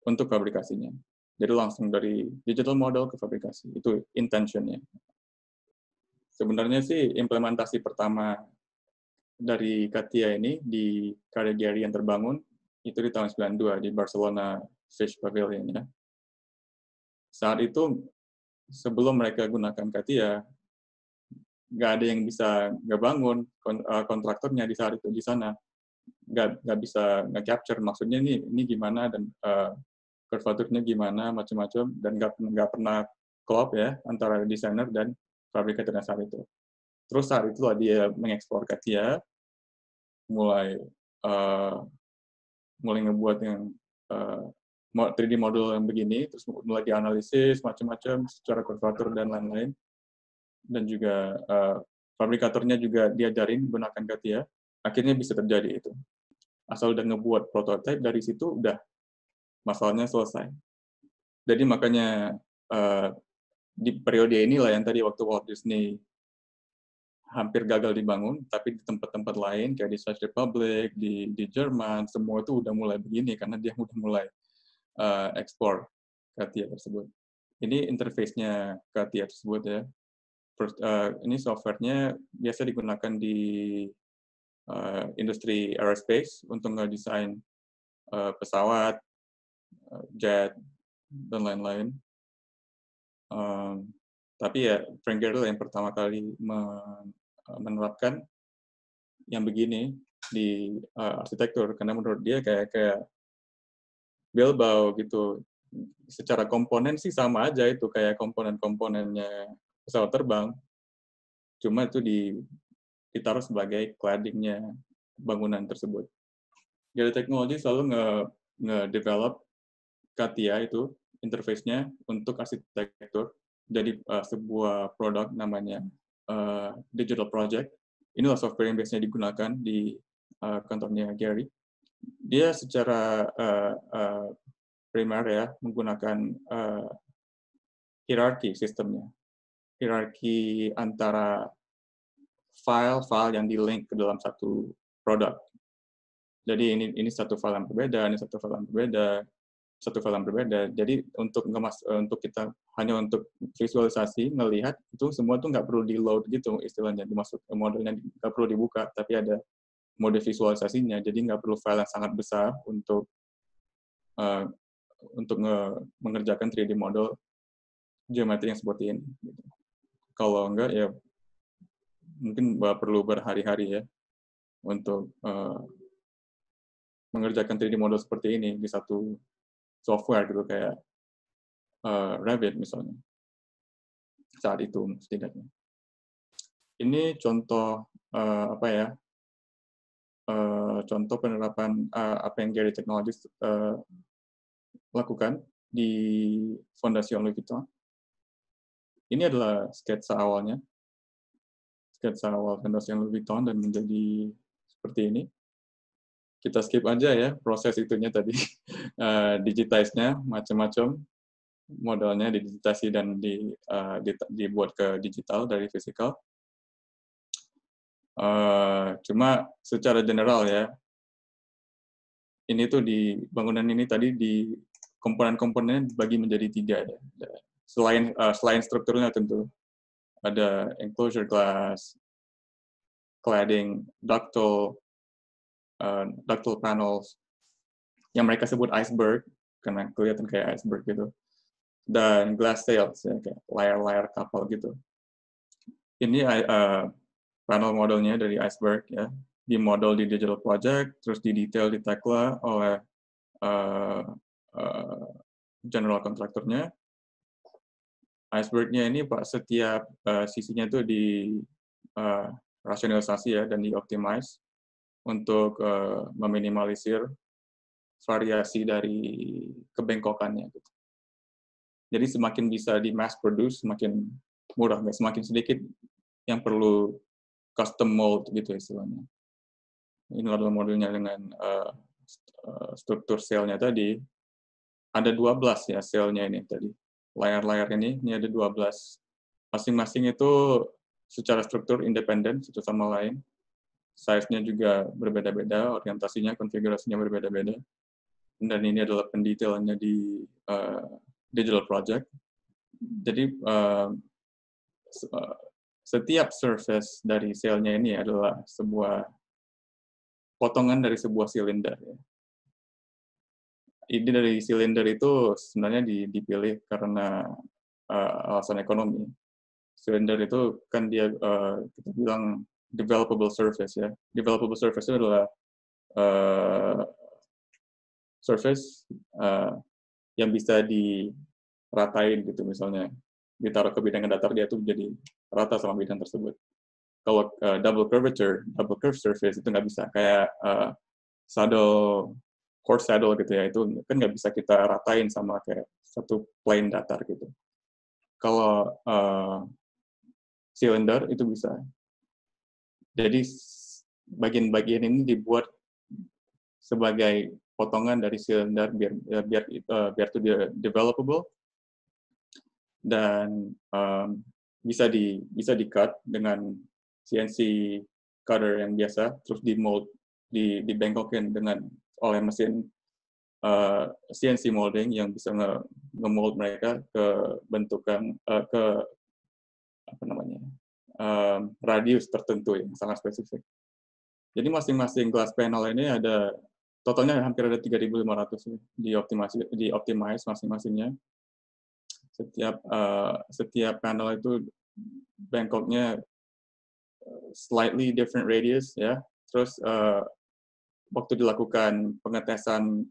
untuk fabrikasinya. Jadi langsung dari digital model ke fabrikasi, itu intention-nya. Sebenarnya sih implementasi pertama dari CATIA ini di karya Gehry yang terbangun itu di tahun 92 di Barcelona Fish Pavilion ya. Saat itu sebelum mereka gunakan CATIA, nggak ada yang bisa ngebangun, kontraktornya di saat itu di sana nggak bisa nge-capture maksudnya ini gimana, dan curvature-nya gimana, macam-macam, dan nggak pernah klop ya antara desainer dan fabrikatornya saat itu. Terus saat itulah dia mengekspor CATIA, mulai ngebuat yang 3D model yang begini, terus mulai dianalisis macam-macam secara curvature dan lain-lain, dan juga fabrikatornya juga diajarin gunakan CATIA, akhirnya bisa terjadi itu. Asal udah ngebuat prototype, dari situ udah masalahnya selesai. Jadi makanya di periode inilah yang tadi waktu Walt Disney hampir gagal dibangun, tapi di tempat-tempat lain kayak di Czech Republic, di Jerman, semua itu udah mulai begini karena dia udah mulai ekspor CATIA tersebut. Ini interface-nya CATIA tersebut ya. Ini software-nya biasa digunakan di industri aerospace untuk ngedesain pesawat, jet, dan lain-lain. Tapi ya Frank Gehry yang pertama kali menerapkan yang begini di arsitektur, karena menurut dia kayak Bilbao gitu. Secara komponen sih sama aja itu kayak komponen-komponennya pesawat terbang, cuma itu ditaruh sebagai cladding-nya bangunan tersebut. Gehry Technology selalu nge-develop CATIA itu interface-nya untuk arsitektur. Jadi sebuah produk namanya Digital Project. Inilah software yang biasanya digunakan di kantornya Gehry. Dia secara primer ya menggunakan hierarki sistemnya. Hierarki antara file-file yang di-link ke dalam satu produk. Jadi ini satu file yang berbeda, ini satu file yang berbeda, satu file yang berbeda. Jadi untuk kita hanya untuk visualisasi, ngelihat itu semua tuh nggak perlu di-load gitu istilahnya, dimasuk modelnya nggak perlu dibuka, tapi ada mode visualisasinya. Jadi nggak perlu file yang sangat besar untuk mengerjakan 3D model geometri yang seperti ini. Kalau enggak ya mungkin perlu berhari-hari ya untuk mengerjakan 3D model seperti ini di satu software gitu kayak Revit misalnya. Saat itu setidaknya. Ini contoh contoh penerapan apa yang Gehry Technologies lakukan di Fondation Louis Vuitton. Ini adalah sketsa awalnya. Sketsa awal Fondation Louis Vuitton dan menjadi seperti ini. Kita skip aja ya proses itunya tadi. Digitize-nya macam-macam. Modelnya didigitasi dan dibuat ke digital dari fisikal. Cuma secara general ya, ini tuh di bangunan ini tadi di komponen-komponennya dibagi menjadi 3 ya. Selain strukturnya tentu ada enclosure glass, cladding, ductile panels yang mereka sebut iceberg karena kelihatan kayak iceberg gitu, dan glass sails ya kayak layar-layar kapal gitu. Ini panel modelnya dari iceberg ya, dimodel di Digital Project, terus didetail di Tekla oleh general kontraktornya. Iceberg-nya ini Pak setiap sisinya itu di rasionalisasi ya dan dioptimize untuk meminimalisir variasi dari kebengkokannya. Gitu. Jadi semakin bisa di mass produce, semakin murah, semakin sedikit yang perlu custom mold gitu istilahnya. Ini adalah modelnya dengan struktur selnya tadi. Ada 12 ya selnya ini tadi. Layar-layar ini ada 12. Masing-masing itu secara struktur independen satu sama lain. Size-nya juga berbeda-beda, orientasinya, konfigurasinya berbeda-beda. Dan ini adalah pendetailannya di Digital Project. Jadi setiap surface dari selnya ini adalah sebuah potongan dari sebuah silinder. Ini dari silinder itu sebenarnya dipilih karena alasan ekonomi. Silinder itu kan dia kita bilang developable surface ya. Developable surface itu adalah surface yang bisa diratain gitu, misalnya ditaruh ke bidang yang datar dia tuh jadi rata sama bidang tersebut. Kalau double curve surface itu nggak bisa, kayak coarse saddle gitu ya, itu kan nggak bisa kita ratain sama kayak satu plane datar gitu. Kalau silinder itu bisa. Jadi bagian-bagian ini dibuat sebagai potongan dari silinder biar itu developable dan bisa di-cut dengan CNC cutter yang biasa, terus di-mold, dibengkokin oleh mesin CNC molding yang bisa nge-mold mereka ke bentukan ke radius tertentu yang sangat spesifik. Jadi masing-masing glass panel ini ada totalnya hampir ada 3.500 di optimize masing-masingnya. Setiap panel itu bengkoknya slightly different radius ya. Terus waktu dilakukan pengetesan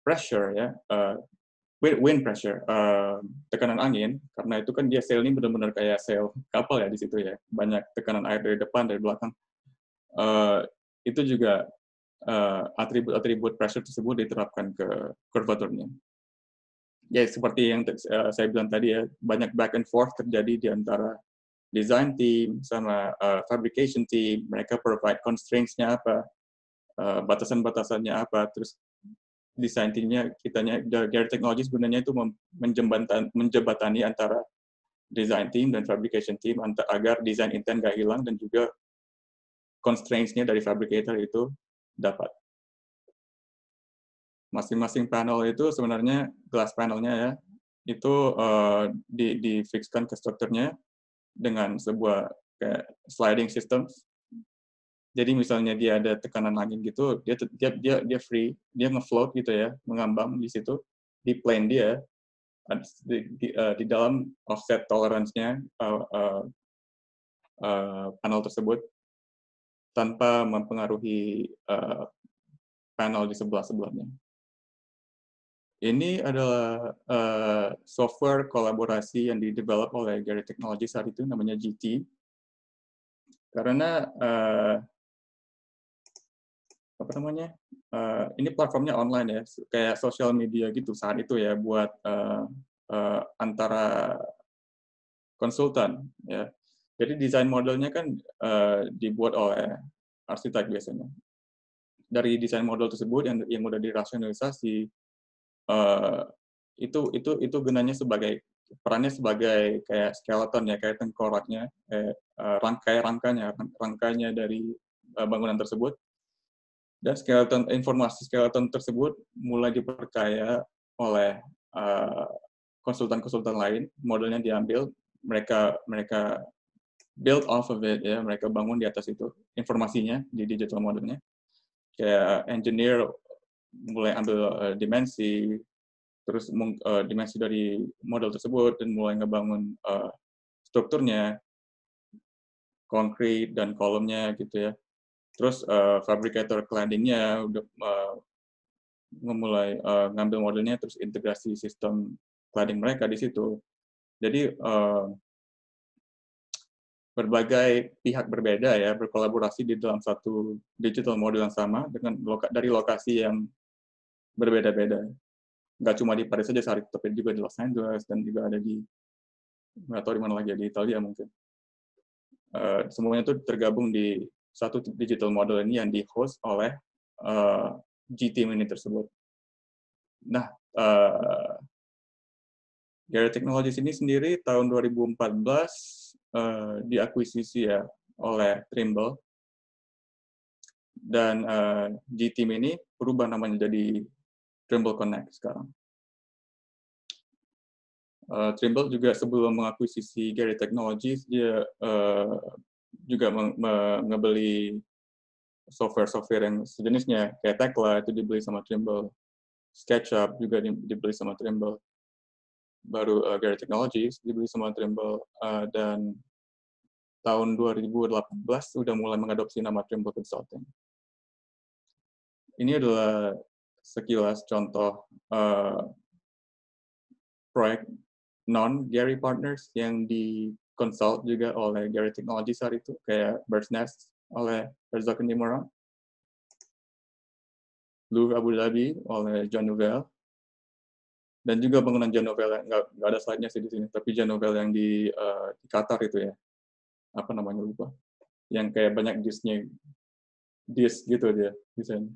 pressure ya, wind pressure, tekanan angin, karena itu kan dia sail ini benar-benar kayak sail kapal ya di situ ya, banyak tekanan air dari depan, dari belakang. Itu juga atribut-atribut pressure tersebut diterapkan ke kurvaturnya. Ya seperti yang saya bilang tadi ya, banyak back and forth terjadi di antara design team sama fabrication team. Mereka provide constraints-nya apa, batasan-batasannya apa, terus design team-nya, Gary Technology sebenarnya itu menjembatani antara design team dan fabrication team agar design intent nggak hilang dan juga constraints-nya dari fabricator itu dapat. Masing-masing panel itu sebenarnya glass panelnya ya, itu di-fixkan ke strukturnya dengan sebuah kayak sliding system. Jadi misalnya dia ada tekanan angin gitu, dia free, dia ngefloat gitu ya, mengambang di situ di plane dia di dalam offset tolerance-nya panel tersebut tanpa mempengaruhi panel di sebelah-sebelahnya. Ini adalah software kolaborasi yang di-develop oleh Gary Technology saat itu, namanya GT. Karena ini platformnya online ya, kayak social media gitu saat itu ya, buat antara konsultan ya. Jadi desain modelnya kan dibuat oleh arsitek biasanya. Dari desain model tersebut yang udah dirasionalisasi, itu gunanya perannya sebagai kayak skeleton ya, kayak tengkoraknya, rangkanya dari bangunan tersebut. Dan informasi skeleton tersebut mulai dipercaya oleh konsultan-konsultan lain. Modelnya diambil, mereka build off of it ya, mereka bangun di atas itu informasinya di digital modelnya. Kayak engineer mulai ambil dimensi, terus dimensi dari model tersebut dan mulai ngebangun strukturnya, konkret dan kolomnya gitu ya. Terus fabricator cladding-nya udah memulai ngambil modelnya, terus integrasi sistem cladding mereka di situ. Jadi berbagai pihak berbeda ya berkolaborasi di dalam satu digital model yang sama dengan dari lokasi yang berbeda-beda. Nggak cuma di Paris saja saat itu, tapi juga di Los Angeles dan juga ada di nggak tahu di mana lagi, di Italia mungkin. Semuanya itu tergabung di satu digital model ini yang di-host oleh G-Team ini tersebut. Nah, Gary Technologies ini sendiri tahun 2014 diakuisisi ya oleh Trimble, dan G-Team ini berubah namanya jadi Trimble Connect sekarang. Trimble juga sebelum mengakuisisi Gary Technologies, dia juga ngebeli software yang sejenisnya, kayak Tekla itu dibeli sama Trimble, SketchUp juga dibeli sama Trimble, baru Gary Technologies dibeli sama Trimble, dan tahun 2018 sudah mulai mengadopsi nama Trimble Consulting. Ini adalah sekilas contoh proyek non-Gary Partners yang di-consult juga oleh Gary Technology saat itu, kayak Bird's Nest oleh Herzog & de Meuron, Louvre Abu Dhabi oleh John Nouvel, dan juga bangunan John Nouvel, nggak ada slide-nya sih di sini, tapi John Nouvel yang di Qatar itu ya, apa namanya lupa, yang kayak banyak disk gitu dia desain.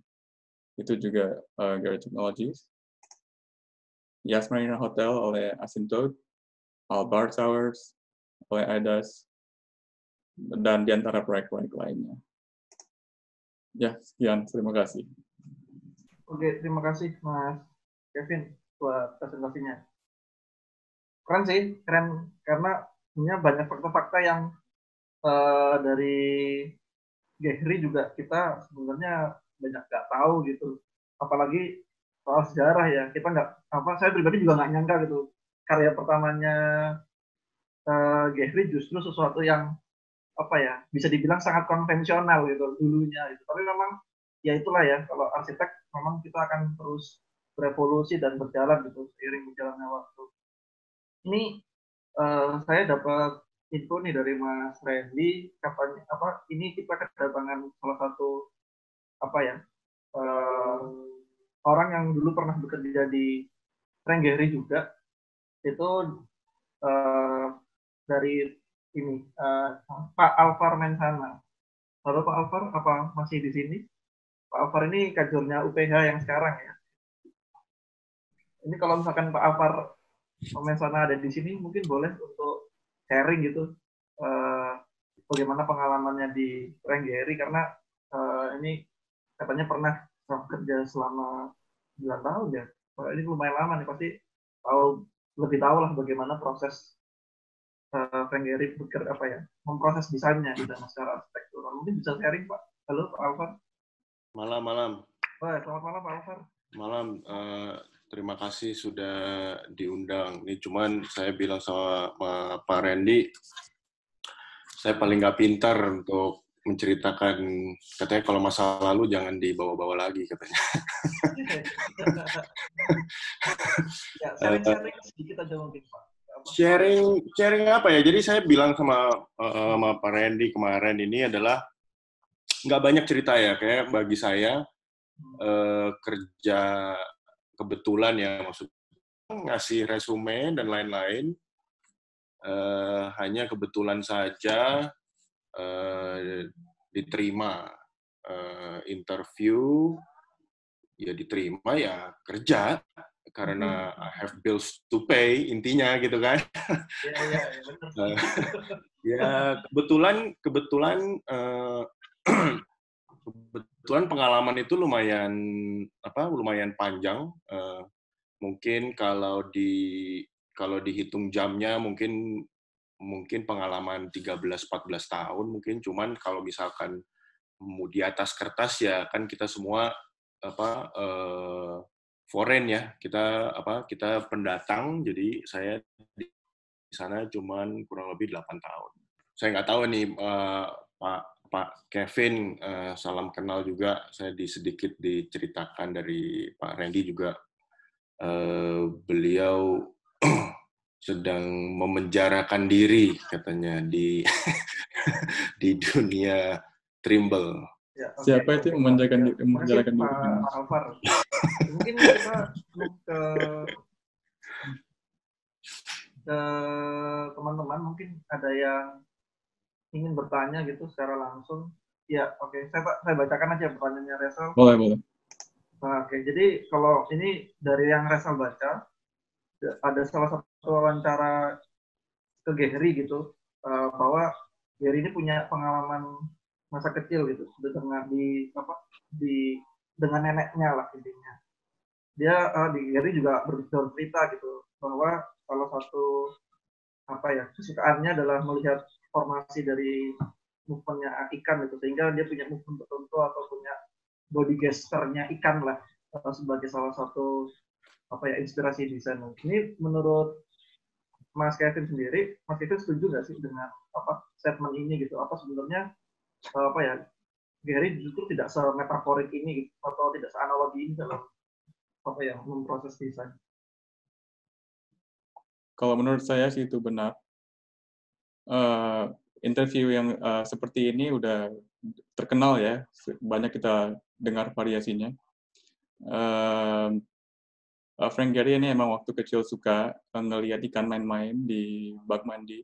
Itu juga Gary Technologies. Yas Marina Hotel oleh Asymptote, Albar Towers oleh ADAS, dan di antara proyek-proyek lainnya. Ya, sekian. Terima kasih. Oke, terima kasih Mas Kevin buat presentasinya. Keren sih, keren karena punya banyak fakta-fakta yang dari Gary juga kita sebenarnya banyak nggak tahu gitu. Apalagi soal sejarah ya, kita nggak saya pribadi juga nggak nyangka gitu karya pertamanya Gehry justru sesuatu yang bisa dibilang sangat konvensional gitu dulunya gitu. Tapi memang ya itulah ya, kalau arsitek memang kita akan terus berevolusi dan berjalan gitu seiring berjalannya waktu. Ini saya dapat info nih dari Mas Randy, katanya ini kita kedatangan salah satu orang yang dulu pernah bekerja di Frank Gehry juga, itu dari ini Pak Alvar Mensana. Halo Pak Alvar, apa masih di sini? Pak Alvar ini kajurnya UPH yang sekarang ya. Ini kalau misalkan Pak Alvar Mensana ada di sini, mungkin boleh untuk sharing gitu bagaimana pengalamannya di Frank Gehry, karena ini katanya pernah kerja selama 9 tahun ya. Ini lumayan lama nih, pasti lebih tahu lah bagaimana proses Frank Gehry memproses desainnya di dalam secara arsitektural. Mungkin bisa sharing Pak. Halo Pak Alvar. Malam. Selamat malam Pak Alvar. Malam. Terima kasih sudah diundang. Ini cuman saya bilang sama Pak Randy, saya paling nggak pintar untuk menceritakan, katanya kalau masa lalu jangan dibawa-bawa lagi katanya. Ya, sharing sedikit aja mungkin Pak. Sharing apa ya? Jadi saya bilang sama Pak Randy kemarin, ini adalah nggak banyak cerita ya, kayak bagi saya kerja kebetulan ya, maksudnya ngasih resume dan lain-lain, hanya kebetulan saja diterima interview, ya diterima ya kerja, karena I have bills to pay, intinya gitu kan. Ya kebetulan pengalaman itu lumayan panjang. Mungkin kalau dihitung jamnya mungkin pengalaman 13-14 tahun mungkin, cuman kalau misalkan mau di atas kertas ya kan kita semua foreign ya, kita pendatang, jadi saya di sana cuman kurang lebih 8 tahun. Saya nggak tahu nih Pak Kevin, salam kenal juga, saya sedikit diceritakan dari Pak Randy juga, beliau sedang memenjarakan diri katanya di dunia Trimble. Ya, siapa itu yang memenjarakan diri? Pak Alvar. Mungkin kita ke teman-teman, mungkin ada yang ingin bertanya gitu secara langsung. Ya, oke. Saya bacakan aja pertanyaannya Resal. Boleh. Oke, jadi kalau ini dari yang Resal baca, ada salah satu wawancara ke Gehry gitu, bahwa Gehry ini punya pengalaman masa kecil gitu, dengan dengan neneknya lah intinya. Dia di Gehry juga bercerita gitu bahwa salah satu kesukaannya adalah melihat formasi dari movementnya ikan gitu, sehingga dia punya movement tertentu atau punya body gesture-nya ikan lah sebagai salah satu inspirasi desain. Ini menurut Mas Kevin sendiri, Mas Kevin setuju nggak sih dengan statement ini gitu? Apa sebenarnya Gehry justru tidak semetaforik ini gitu, atau tidak seanalogi ini dalam memproses desain? Kalau menurut saya sih itu benar. Interview yang seperti ini udah terkenal ya, banyak kita dengar variasinya. Frank Gehry ini emang waktu kecil suka ngelihat ikan main-main di bak mandi.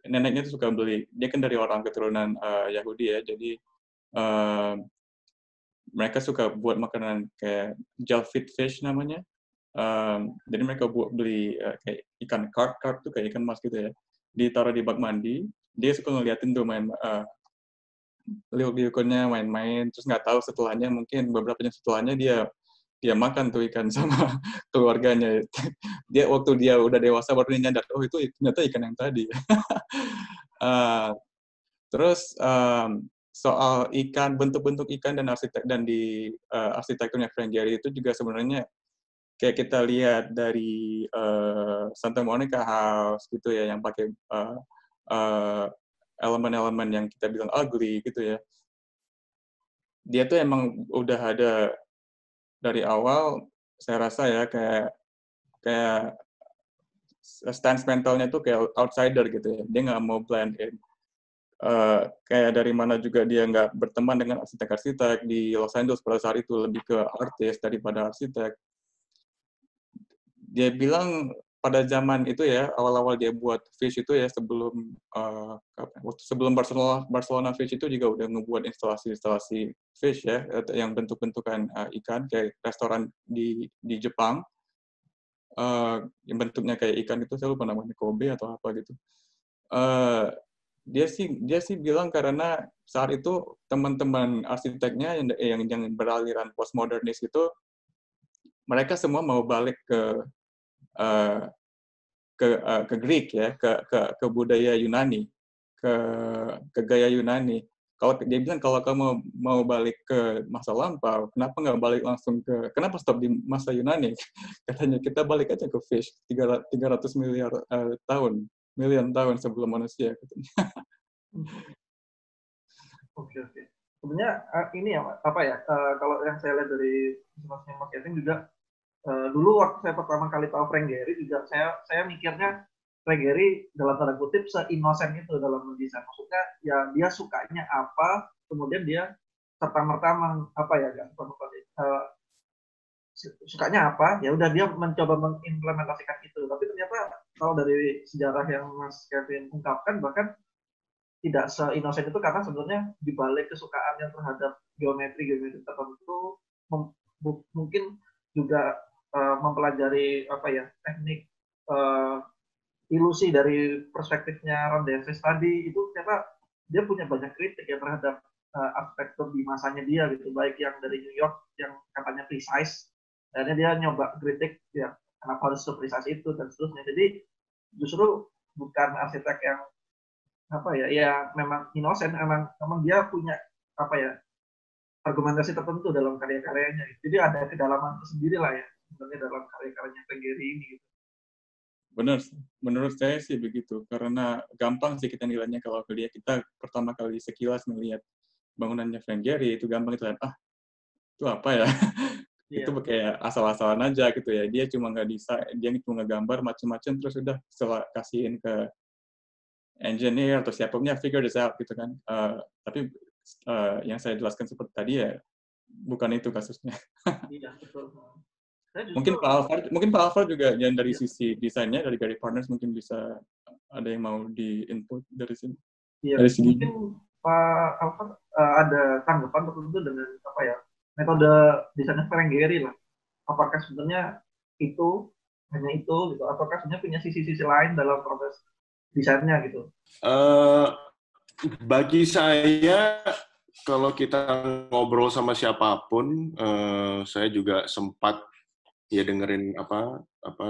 Neneknya tuh suka beli, dia kan dari orang keturunan Yahudi ya, jadi mereka suka buat makanan kayak jellyfish fish namanya. Jadi mereka beli kayak ikan carp tuh kayak ikan mas gitu ya, ditaruh di bak mandi. Dia suka ngeliatin tuh liuk-liukannya main-main, terus nggak tahu setelahnya, mungkin beberapa jam setelahnya dia makan tuh ikan sama keluarganya. Dia waktu dia udah dewasa baru dia nyadar, oh itu ternyata ikan yang tadi. Terus soal ikan, bentuk-bentuk ikan dan di arsitekturnya Frank Gehry itu juga sebenarnya kayak kita lihat dari Santa Monica House gitu ya, yang pakai elemen-elemen yang kita bilang ugly gitu ya. Dia tuh emang udah ada dari awal, saya rasa ya, kayak stance mentalnya tuh kayak outsider gitu ya. Dia nggak mau blend in. Kayak dari mana juga dia nggak berteman dengan arsitek-arsitek di Los Angeles pada saat itu, lebih ke artis daripada arsitek. Dia bilang pada zaman itu ya, awal-awal dia buat Fish itu ya, sebelum Barcelona Fish itu juga udah ngebuat instalasi fish ya, yang bentuk-bentukan ikan, kayak restoran di Jepang, yang bentuknya kayak ikan itu, saya lupa namanya, Kobe atau apa gitu. Dia sih bilang karena saat itu teman-teman arsiteknya yang beraliran postmodernis itu, mereka semua mau balik ke Greek ya, ke budaya Yunani, ke gaya Yunani. Kalau dia bilang kalau kamu mau balik ke masa lampau, kenapa nggak balik langsung kenapa stop di masa Yunani? Katanya kita balik aja ke Fish 300 miliar tahun sebelum manusia. Oke. Sebenarnya ini ya, apa ya? Kalau yang saya lihat dari masing-masing marketing juga, dulu waktu saya pertama kali tahu Frank Gehry juga saya mikirnya Frank Gehry dalam tanda kutip seinosen itu dalam mendesain. Maksudnya ya dia sukanya apa, kemudian dia serta-merta sukanya apa, ya udah dia mencoba mengimplementasikan itu. Tapi ternyata kalau dari sejarah yang Mas Kevin ungkapkan, bahkan tidak seinosen itu, karena sebenarnya dibalik kesukaannya terhadap geometri tertentu, mungkin juga mempelajari teknik ilusi dari perspektifnya Ron Deves tadi, itu ternyata dia punya banyak kritik ya terhadap arsitektur di masanya dia gitu, baik yang dari New York yang katanya precise, akhirnya dia nyoba kritik ya kenapa harus se-precise itu dan seterusnya. Jadi justru bukan arsitek yang ya memang inosen, memang dia punya argumentasi tertentu dalam karya-karyanya. Jadi ada kedalaman tersendiri lah ya sebenarnya dalam karya-karyanya Frank Gehry ini gitu. Benar, menurut saya sih begitu, karena gampang sih kita nilainya kalau kita pertama kali sekilas melihat bangunannya Frank Gehry, itu gampang kita lihat, itu apa ya? Itu kayak asal-asalan aja gitu ya. Dia cuma cuma ngegambar macam-macam, terus udah kasihin ke engineer atau siapapun, figure this out gitu kan. Tapi yang saya jelaskan seperti tadi ya, bukan itu kasusnya. Iya, betul. Mungkin Pak Alvar juga yang dari sisi desainnya, dari Gehry Partners mungkin bisa ada yang mau di-input dari sini. Iya, mungkin Pak Alvar ada tanggapan tertentu dengan metode desainnya Frank Gehry lah. Apakah sebenarnya hanya itu gitu, ataukah sebenarnya punya sisi-sisi lain dalam proses desainnya gitu? Bagi saya, kalau kita ngobrol sama siapapun, saya juga sempat ya dengerin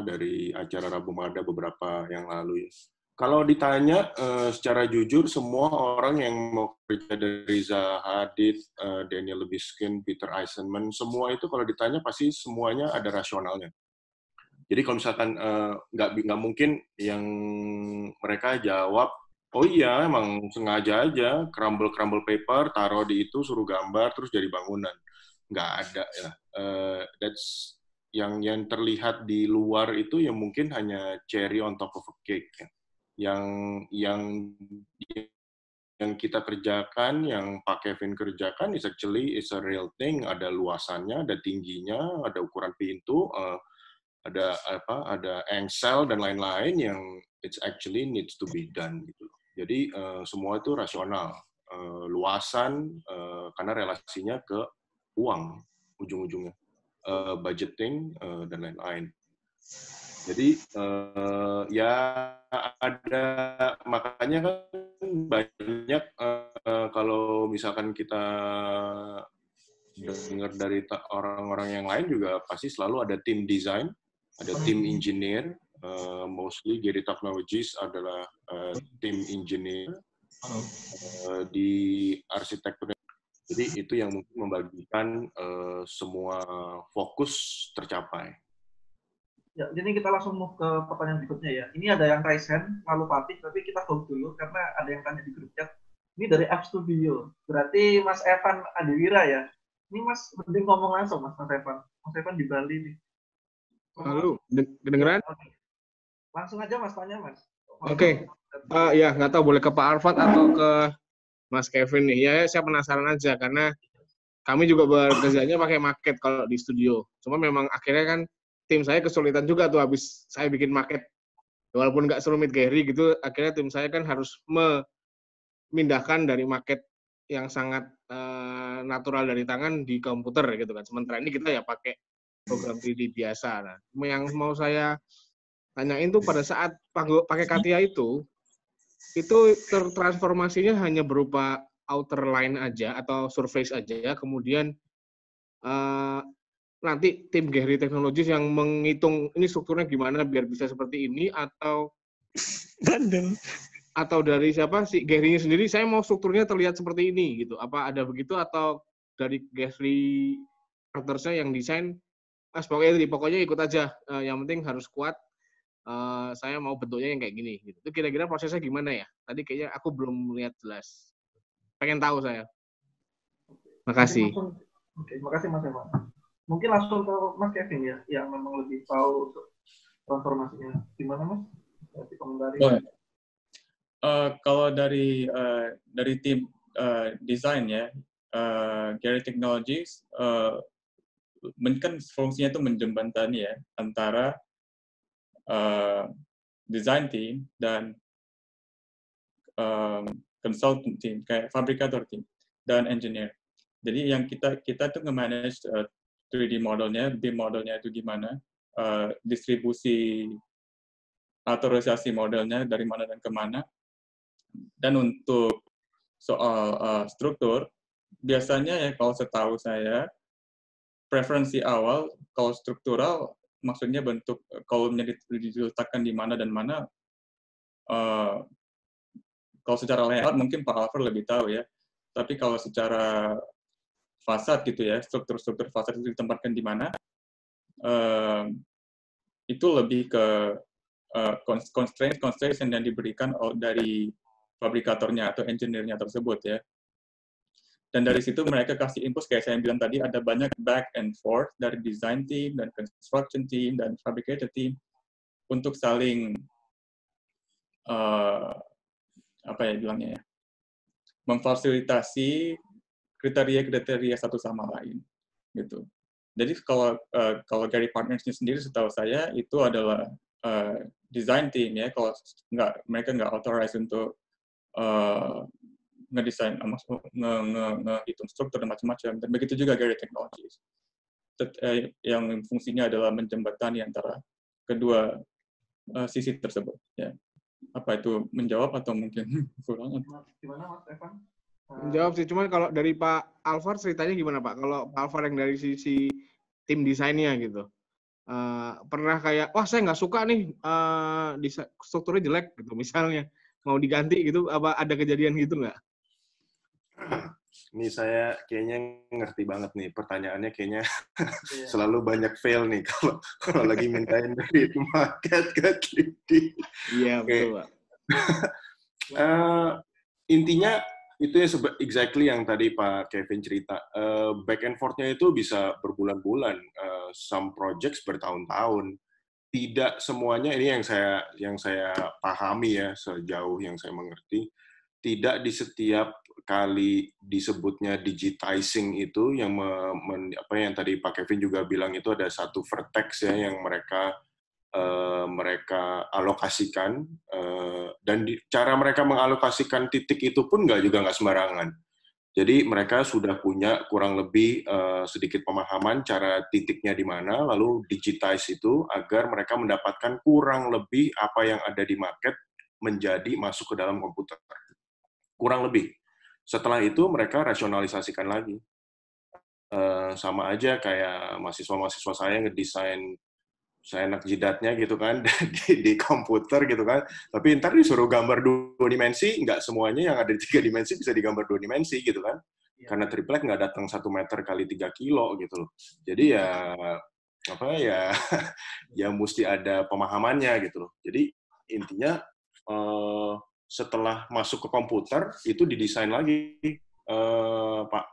dari acara Rabu Mada beberapa yang lalu ya. Kalau ditanya secara jujur, semua orang yang mau kerja dari Zaha Hadid, Daniel Libeskind, Peter Eisenman, semua itu kalau ditanya pasti semuanya ada rasionalnya. Jadi kalau misalkan nggak mungkin yang mereka jawab, oh iya emang sengaja aja crumble paper, taruh di itu, suruh gambar, terus jadi bangunan. Nggak ada ya. That's yang terlihat di luar itu ya mungkin hanya cherry on top of a cake ya. Yang kita kerjakan, yang Pak Kevin kerjakan is a real thing. Ada luasannya, ada tingginya, ada ukuran pintu, ada engsel dan lain-lain yang it's actually needs to be done gitu. Jadi semua itu rasional, luasan karena relasinya ke uang ujung-ujungnya, budgeting dan lain-lain. Jadi ya ada, makanya kan banyak kalau misalkan kita dengar dari orang-orang yang lain juga pasti selalu ada tim design, ada tim engineer, mostly Gehry Technologies adalah tim engineer, di arsitektur. Jadi itu yang mungkin membagikan semua fokus tercapai. Ya, jadi kita langsung move ke pertanyaan berikutnya ya. Ini ada yang raise hand, lalu Fatih, tapi kita hold dulu karena ada yang tanya di grup chat. Ini dari F Studio. Berarti Mas Evan Adiwira ya. Ini Mas mending ngomong langsung Mas Evan. Mas Evan di Bali nih. Halo, kedengeran? Ya, okay. Langsung aja Mas tanya Mas. Oke. Ya, nggak tahu boleh ke Pak Alfat atau ke Mas Kevin nih. Ya, saya penasaran aja karena kami juga bekerjanya pakai market kalau di studio. Cuma memang akhirnya kan tim saya kesulitan juga tuh habis saya bikin market. Walaupun nggak serumit Gary gitu, akhirnya tim saya kan harus memindahkan dari market yang sangat natural dari tangan di komputer gitu kan. Sementara ini kita ya pakai program 3D biasa. Nah, yang mau saya tanyain tuh pada saat pakai CATIA itu tertransformasinya hanya berupa outer line aja atau surface aja, kemudian nanti tim Gary Technologies yang menghitung ini strukturnya gimana biar bisa seperti ini, atau dari siapa si Gary-nya sendiri, saya mau strukturnya terlihat seperti ini gitu. Apa ada begitu atau dari Gary partnersnya yang desain, pokoknya ikut aja, yang penting harus kuat. Saya mau bentuknya yang kayak gini gitu. Itu kira-kira prosesnya gimana ya? Tadi kayaknya aku belum lihat jelas. Pengen tahu saya. Makasih. Oke, makasih Mas Evan. Mungkin langsung ke Mas Kevin ya, yang memang lebih tahu untuk transformasinya. Gimana Mas? Komentari. Kalau dari tim desain ya, Gary Technologies kan fungsinya itu menjembatani ya antara design team dan consultant team, kayak fabrikator team dan engineer. Jadi yang kita tuh nge-manage 3D modelnya, BIM modelnya itu gimana, distribusi autorisasi modelnya dari mana dan kemana. Dan untuk soal struktur, biasanya ya kalau setahu saya, preferensi awal kalau struktural, maksudnya bentuk kolomnya diletakkan di mana dan mana, kalau secara layout mungkin Pak Alfred lebih tahu ya, tapi kalau secara fasad gitu ya, struktur-struktur fasad itu ditempatkan di mana, itu lebih ke constraints yang diberikan dari fabrikatornya atau engineer-nya tersebut ya. Dan dari situ mereka kasih input, kayak saya bilang tadi, ada banyak back and forth dari design team, dan construction team, dan fabricator team, untuk saling, memfasilitasi kriteria-kriteria satu sama lain gitu. Jadi kalau Gary Partners-nya sendiri, setahu saya itu adalah design team ya, kalau mereka nggak authorize untuk ngedesain, ngehitung struktur dan macam-macam. Dan begitu juga Gary Technologies, yang fungsinya adalah menjembatani antara kedua sisi tersebut. Ya. Apa itu menjawab atau mungkin kurang? Gimana Mas Evan? Menjawab sih, cuman kalau dari Pak Alvar ceritanya gimana Pak? Kalau Pak Alvar yang dari sisi tim desainnya gitu, pernah kayak, wah saya nggak suka nih strukturnya jelek gitu, misalnya mau diganti gitu, apa ada kejadian gitu nggak? Ini saya kayaknya ngerti banget nih pertanyaannya, kayaknya selalu banyak fail nih kalau lagi mintain dari market ke 3D. Iya betul Pak. Intinya itu ya exactly yang tadi Pak Kevin cerita. Back and forth-nya itu bisa berbulan-bulan, some projects bertahun-tahun. Tidak semuanya, ini yang saya pahami ya sejauh yang saya mengerti. Tidak di setiap kali disebutnya digitizing itu yang yang tadi Pak Kevin juga bilang, itu ada satu vertex ya yang mereka alokasikan, dan cara mereka mengalokasikan titik itu pun nggak sembarangan. Jadi mereka sudah punya kurang lebih sedikit pemahaman cara titiknya di mana, lalu digitize itu agar mereka mendapatkan kurang lebih apa yang ada di market menjadi masuk ke dalam komputer. Kurang lebih. Setelah itu mereka rasionalisasikan lagi. Sama aja kayak mahasiswa-mahasiswa saya ngedesain seenak jidatnya gitu kan di komputer gitu kan. Tapi ntar disuruh gambar 2 dimensi, nggak semuanya yang ada di 3 dimensi bisa digambar 2 dimensi gitu kan. Karena triplek nggak datang 1 meter kali 3 kilo gitu loh. Jadi ya apa ya ya mesti ada pemahamannya gitu loh. Jadi intinya setelah masuk ke komputer itu didesain lagi Pak,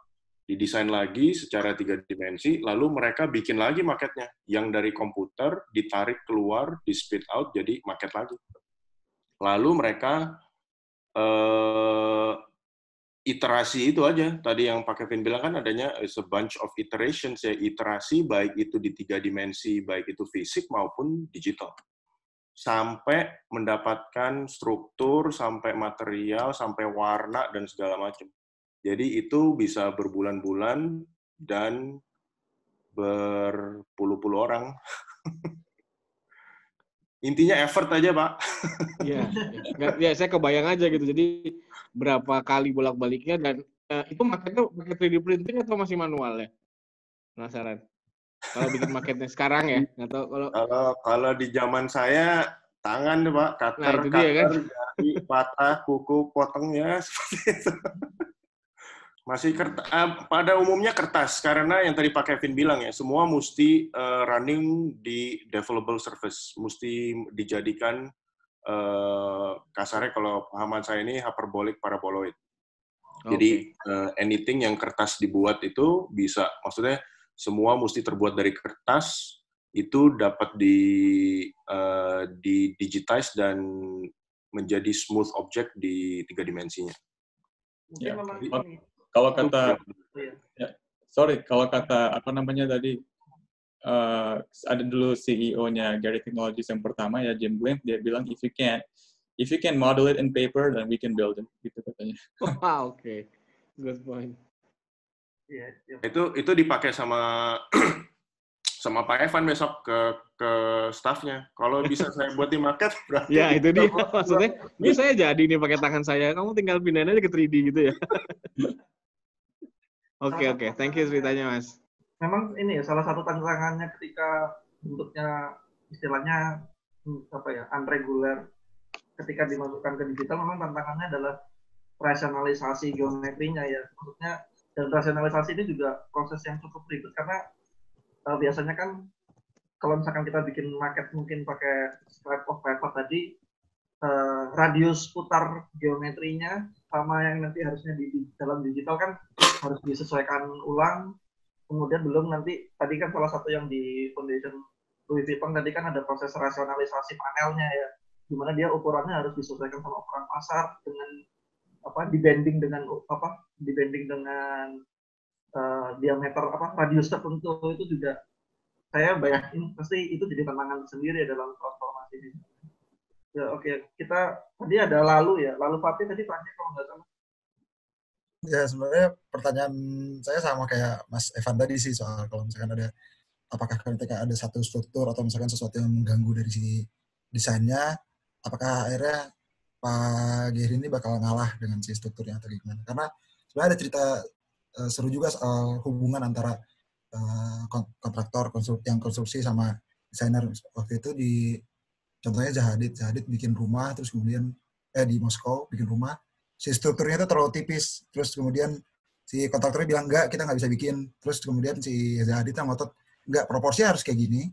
didesain lagi secara 3 dimensi, lalu mereka bikin lagi maketnya yang dari komputer ditarik keluar, di spit out jadi maket lagi. Lalu mereka iterasi itu aja. Tadi yang Pak Kevin bilang kan adanya is a bunch of iterations ya, iterasi baik itu di 3 dimensi, baik itu fisik maupun digital. Sampai mendapatkan struktur, sampai material, sampai warna dan segala macam. Jadi itu bisa berbulan-bulan dan berpuluh-puluh orang. Intinya effort aja, Pak. Iya, ya saya kebayang aja gitu. Jadi berapa kali bolak-baliknya dan itu maketnya pakai 3D printing atau masih manual ya? Penasaran. Kalau bikin maketnya sekarang ya, nggak tahu Kalau di zaman saya tangan deh, Pak, Nah, itu dia kan. jari patah, kuku potongnya seperti itu. Masih pada umumnya kertas karena yang tadi Pak Kevin bilang ya, semua mesti running di developable surface, mesti dijadikan kasarnya kalau pahaman saya ini hyperbolic paraboloid. Jadi anything yang kertas dibuat itu bisa, maksudnya semua mesti terbuat dari kertas, itu dapat di digitize dan menjadi smooth object di 3 dimensinya. Mungkin memang ini. Kalau kata kalau kata apa namanya tadi ada dulu CEO-nya Gary Technologies yang pertama ya, Jim Blimp, dia bilang if you can model it in paper then we can build it, gitu katanya. Oke. Good point. Itu dipakai sama sama Pak Evan besok ke staffnya. Kalau bisa saya buat di market, berarti ya itu dia maksudnya. Ini saya jadi nih pakai tangan saya. Kamu tinggal pindahin aja ke 3D gitu ya. Oke. Thank you ceritanya, Mas. Memang ini ya salah satu tantangannya ketika bentuknya istilahnya unregular, ketika dimasukkan ke digital memang tantangannya adalah rasionalisasi geometrinya ya. Maksudnya dan rasionalisasi ini juga proses yang cukup ribet karena biasanya kan kalau misalkan kita bikin market mungkin pakai stripe of paper tadi, radius putar geometrinya sama yang nanti harusnya di dalam digital kan harus disesuaikan ulang. Kemudian belum nanti tadi kan salah satu yang di foundation Louis Vuitton tadi kan ada proses rasionalisasi panelnya ya, di mana dia ukurannya harus disesuaikan sama ukuran pasar dengan dibanding dengan diameter radius tertentu. Itu juga saya bayangin pasti itu jadi tantangan sendiri dalam transformasi ini. Ya kita tadi ada lalu Fatih tadi tanya kalau nggak salah. Ya sebenarnya pertanyaan saya sama kayak Mas Evan tadi sih, soal kalau misalkan ada apakah ketika ada satu struktur atau misalkan sesuatu yang mengganggu dari sisi desainnya, apakah akhirnya Pak Geri ini bakal ngalah dengan si strukturnya atau gimana? Karena sebenarnya ada cerita seru juga soal hubungan antara kontraktor yang konstruksi sama desainer. Waktu itu contohnya Zahadid bikin rumah, terus kemudian di Moskow bikin rumah, si strukturnya itu terlalu tipis, terus kemudian si kontraktornya bilang enggak, kita nggak bisa bikin, terus kemudian si Zahadid yang ngotot enggak, proporsinya harus kayak gini,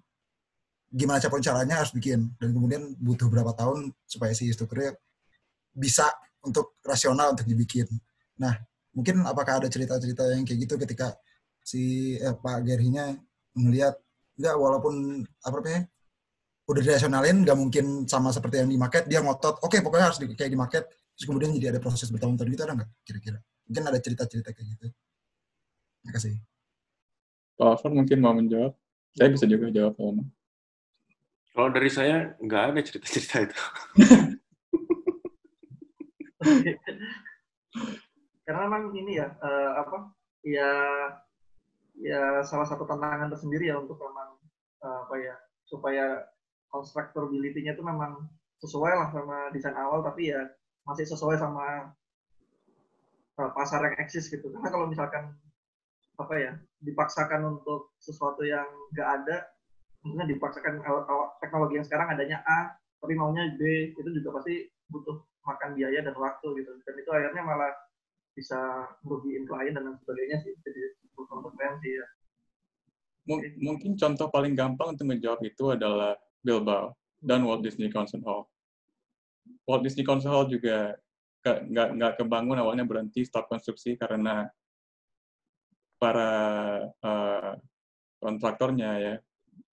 gimana caranya harus bikin, dan kemudian butuh berapa tahun supaya si strukturnya bisa untuk rasional untuk dibikin. Nah, mungkin apakah ada cerita-cerita yang kayak gitu ketika si Pak Gerinya melihat enggak, walaupun udah dirasionalin, nggak mungkin sama seperti yang di market, dia ngotot, oke, pokoknya harus kayak di market, terus kemudian jadi ada proses bertahun-tahun gitu, ada nggak kira-kira? Mungkin ada cerita-cerita kayak gitu. Terima kasih. Pak Alfred mungkin mau menjawab. Saya bisa juga jawab kalau mau. Kalau dari saya nggak ada cerita-cerita itu. Karena memang ini ya salah satu tantangan tersendiri ya untuk memang supaya constructability-nya itu memang sesuai lah sama desain awal, tapi ya masih sesuai sama pasar yang eksis gitu. Karena kalau misalkan dipaksakan untuk sesuatu yang nggak ada, Maksudnya dipaksakan teknologi yang sekarang adanya A, tapi maunya B, itu juga pasti butuh makan biaya dan waktu gitu. Dan itu akhirnya malah bisa merugikan klien dan lain sebagainya sih. Jadi konsekuensi ya. Mungkin contoh paling gampang untuk menjawab itu adalah Bilbao dan Walt Disney Concert Hall. Walt Disney Concert Hall juga nggak kebangun, awalnya berhenti, stop konstruksi karena para kontraktornya ya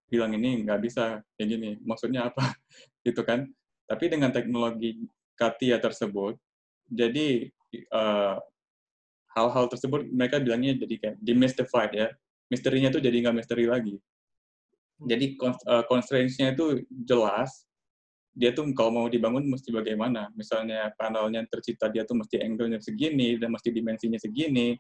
bilang ini nggak bisa kayak gini. Maksudnya apa? Gitu kan. Tapi dengan teknologi CATIA tersebut, jadi hal-hal tersebut mereka bilangnya jadi kayak demystified ya. Misterinya tuh jadi nggak misteri lagi. Jadi constraints-nya itu jelas. Dia tuh kalau mau dibangun mesti bagaimana. Misalnya panelnya tercipta dia tuh mesti angle-nya segini dan mesti dimensinya segini.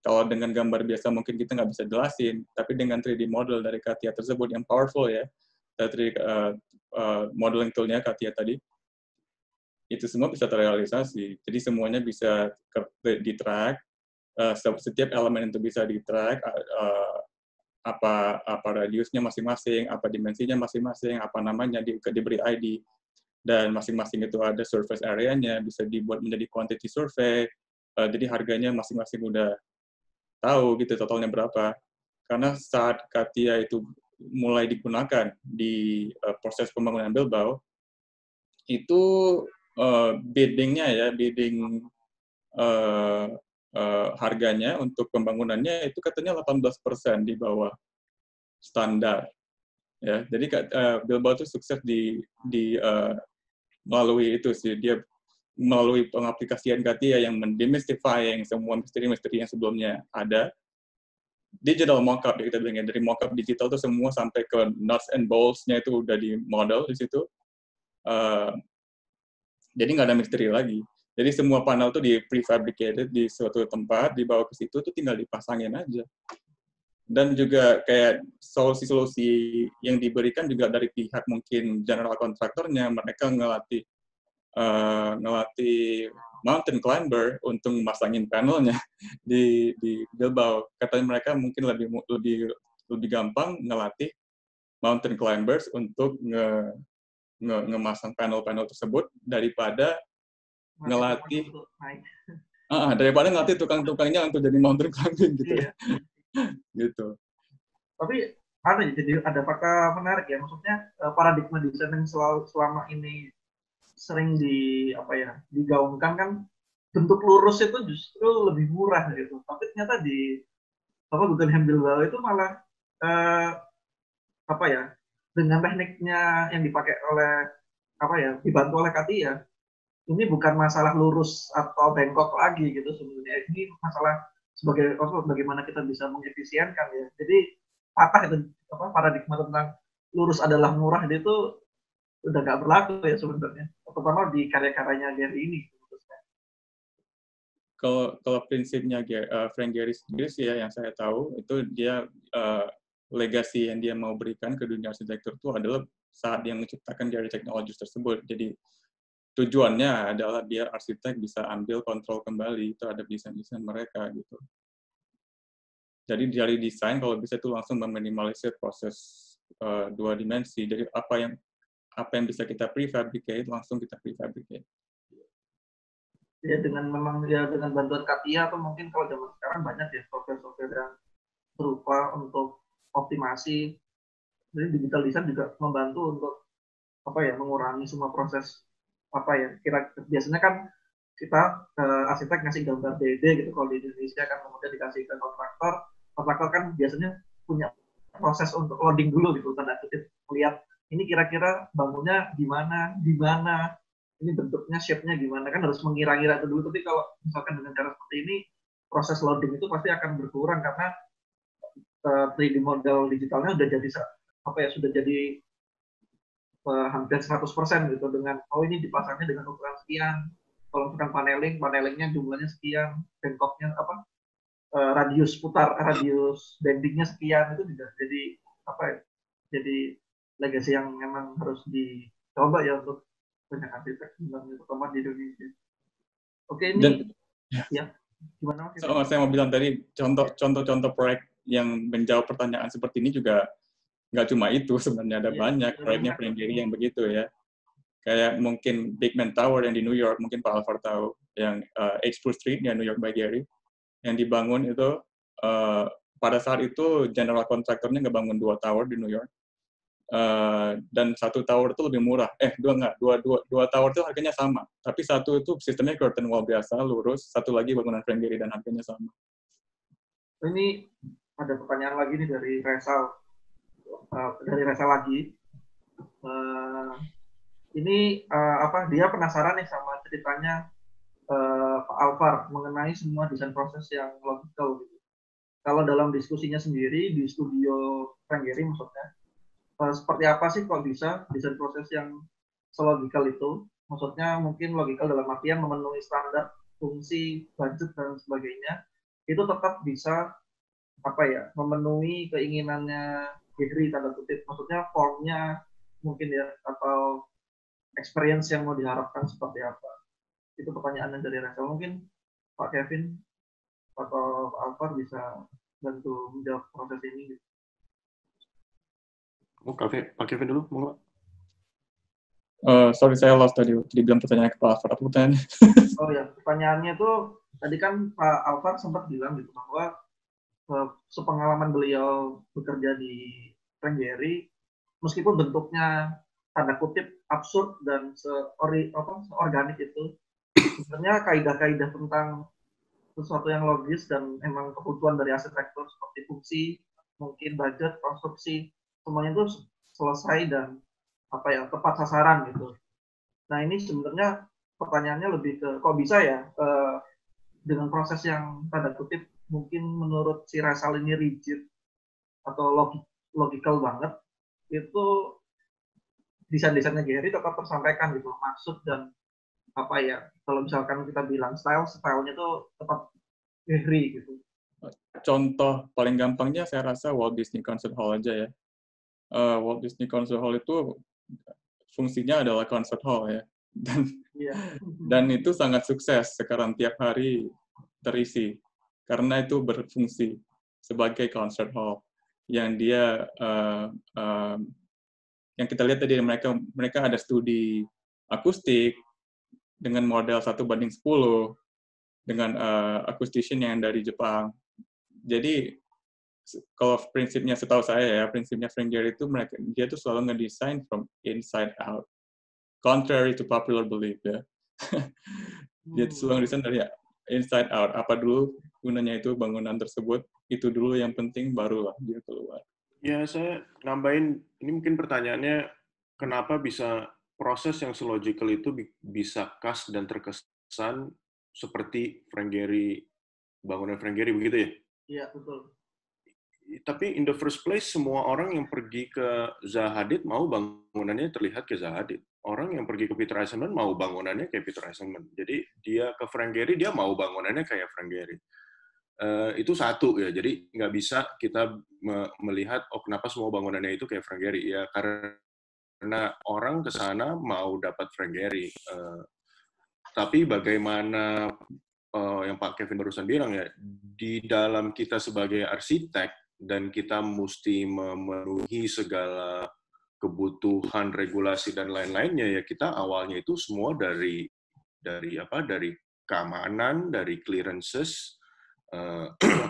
Kalau dengan gambar biasa mungkin kita nggak bisa jelasin, tapi dengan 3D model dari CATIA tersebut yang powerful ya, dari modeling tool-nya CATIA tadi, itu semua bisa terrealisasi. Jadi semuanya bisa di-track, setiap elemen itu bisa di-track, apa radiusnya masing-masing, apa dimensinya masing-masing, apa namanya, diberi ID, dan masing-masing itu ada surface area-nya, bisa dibuat menjadi quantity survey, jadi harganya masing-masing udah tahu gitu totalnya berapa. Karena saat CATIA itu mulai digunakan di proses pembangunan Bilbao, itu bidding harganya untuk pembangunannya itu katanya 18% di bawah standar. Ya, jadi Bilbao itu sukses melalui itu sih, dia melalui pengaplikasian CATIA yang mendemystify yang semua misteri-misteri yang sebelumnya ada. Digital mockup ya kita bilangnya, dari mockup digital itu semua sampai ke nuts and bolts-nya itu udah di model di situ. Jadi nggak ada misteri lagi. Jadi semua panel tuh di prefabricated di suatu tempat, dibawa ke situ tuh tinggal dipasangin aja. Dan juga kayak solusi-solusi yang diberikan juga dari pihak mungkin general kontraktornya, mereka ngelatih mountain climber untuk masangin panelnya di Bilbao. Katanya mereka mungkin lebih gampang ngelatih mountain climbers untuk ngemasang panel-panel tersebut daripada ngelatih tukang-tukangnya untuk jadi mountain climbing gitu. Iya. Gitu. Tapi jadi ada fakta menarik ya, maksudnya paradigma desain yang selama ini sering digaungkan kan bentuk lurus itu justru lebih murah gitu. Tapi ternyata di Guggenheim Bilbao itu malah dengan tekniknya yang dipakai oleh dibantu oleh CATIA, ini bukan masalah lurus atau bengkok lagi gitu sebenarnya. Ini masalah bagaimana kita bisa mengefisienkan ya. Jadi patah itu paradigma tentang lurus adalah murah itu udah nggak berlaku ya sebenarnya, terutama di karya-karyanya Gehry ini. Kalau prinsipnya Frank Gehry sendiri sih ya yang saya tahu itu dia legasi yang dia mau berikan ke dunia arsitektur itu adalah saat dia menciptakan Gehry Technologies tersebut. Jadi tujuannya adalah biar arsitek bisa ambil kontrol kembali terhadap desain-desain mereka gitu. Jadi dari desain kalau bisa itu langsung meminimalisir proses 2 dimensi. Jadi apa yang bisa kita prefabricate langsung kita prefabricate. Ya dengan bantuan CATIA atau mungkin kalau zaman sekarang banyak ya software yang berupa untuk optimasi. Jadi digital design juga membantu untuk mengurangi semua proses biasanya kan kita arsitek ngasih gambar DD gitu kalau di Indonesia kan, kemudian dikasih ke kontraktor kan biasanya punya proses untuk loading dulu gitu, tanda kutip melihat ini kira-kira bangunnya di mana, ini bentuknya, shape-nya gimana, kan harus mengira-ngira itu dulu. Tapi kalau misalkan dengan cara seperti ini, proses loading itu pasti akan berkurang karena 3D model digitalnya udah jadi sudah jadi hampir 100% gitu, dengan ini dipasangnya dengan ukuran sekian, kalau misalkan panelingnya jumlahnya sekian, bengkoknya radius bendingnya sekian, itu juga jadi legacy yang memang harus dicoba ya untuk banyak arsitek terutama di Indonesia. Oke, ini ya gimana Mas? Saya mau bilang tadi contoh-contoh proyek yang menjawab pertanyaan seperti ini juga nggak cuma itu sebenarnya, ada Iya, banyak ada proyeknya banyak. Frank Gehry yang begitu ya. Kayak mungkin Big Man Tower yang di New York, mungkin Pak Alvar tahu, yang H. Spruce Street yang New York by Gehry, yang dibangun itu pada saat itu general contractor-nya ngebangun 2 tower di New York. Dan 1 tower itu lebih murah. Dua tower itu harganya sama. Tapi satu itu sistemnya curtain wall biasa, lurus. Satu lagi bangunan Frank Gehry dan harganya sama. Ini ada pertanyaan lagi nih dari Resal. Dari Resal lagi. Ini dia penasaran nih sama ceritanya Pak Alvar mengenai semua desain proses yang logical. Gitu. Kalau dalam diskusinya sendiri di studio Frank Gehry maksudnya, seperti apa sih kok bisa desain proses yang selogikal itu? Maksudnya mungkin logikal dalam artian memenuhi standar, fungsi, budget dan sebagainya, itu tetap bisa memenuhi keinginannya Gehry tanda kutip. Maksudnya formnya mungkin ya atau experience yang mau diharapkan seperti apa? Itu pertanyaan dari Rachel. Mungkin Pak Kevin atau Pak Alvar bisa bantu menjawab proses ini. Pak Kevin dulu, mau nggak? Sorry, saya lost tadi. Jadi bilang pertanyaan ke Pak Alvar. Apa pertanyaannya? Oh ya, pertanyaannya tuh tadi kan Pak Alvar sempat bilang gitu bahwa sepengalaman beliau bekerja di Frank Gehry, meskipun bentuknya tanda kutip absurd dan seorganik itu, sebenarnya kaidah-kaidah tentang sesuatu yang logis dan emang kebutuhan dari arsitektur seperti fungsi, mungkin budget, konstruksi, semuanya itu selesai dan tepat sasaran gitu. Nah ini sebenarnya pertanyaannya lebih ke kok bisa ya dengan proses yang tanda kutip mungkin menurut si Resal ini rigid atau logical banget, itu desain-desainnya Gehry tetap tersampaikan gitu maksud dan kalau misalkan kita bilang stylenya tuh tetap Gehry gitu. Contoh paling gampangnya saya rasa Walt Disney Concert Hall aja ya. Walt Disney Concert Hall itu fungsinya adalah concert hall ya. Dan itu sangat sukses sekarang tiap hari terisi karena itu berfungsi sebagai concert hall yang dia yang kita lihat tadi mereka ada studi akustik dengan model 1:10 dengan acoustician yang dari Jepang. Jadi kalau prinsipnya setahu saya ya, prinsipnya Frank Gehry itu dia tuh selalu ngedesain from inside out. Contrary to popular belief ya. Dia tuh selalu ngedesain dari inside out. Apa dulu gunanya itu bangunan tersebut, itu dulu yang penting barulah dia keluar. Ya, saya nambahin, ini mungkin pertanyaannya, kenapa bisa proses yang selogical itu bisa khas dan terkesan seperti Frank Gehry, bangunan Frank Gehry, begitu ya? Iya, betul. Tapi in the first place, semua orang yang pergi ke Zaha Hadid mau bangunannya terlihat kayak Zaha Hadid. Orang yang pergi ke Peter Eisenman mau bangunannya kayak Peter Eisenman. Jadi dia ke Frank Gehry, dia mau bangunannya kayak Frank Gehry. Itu satu ya, jadi nggak bisa kita melihat kenapa semua bangunannya itu kayak Frank Gehry ya, karena orang ke sana mau dapat Frank Gehry. Tapi bagaimana yang Pak Kevin barusan bilang ya, di dalam kita sebagai arsitek dan kita mesti memenuhi segala kebutuhan regulasi dan lain-lainnya ya, kita awalnya itu semua dari keamanan, dari clearances.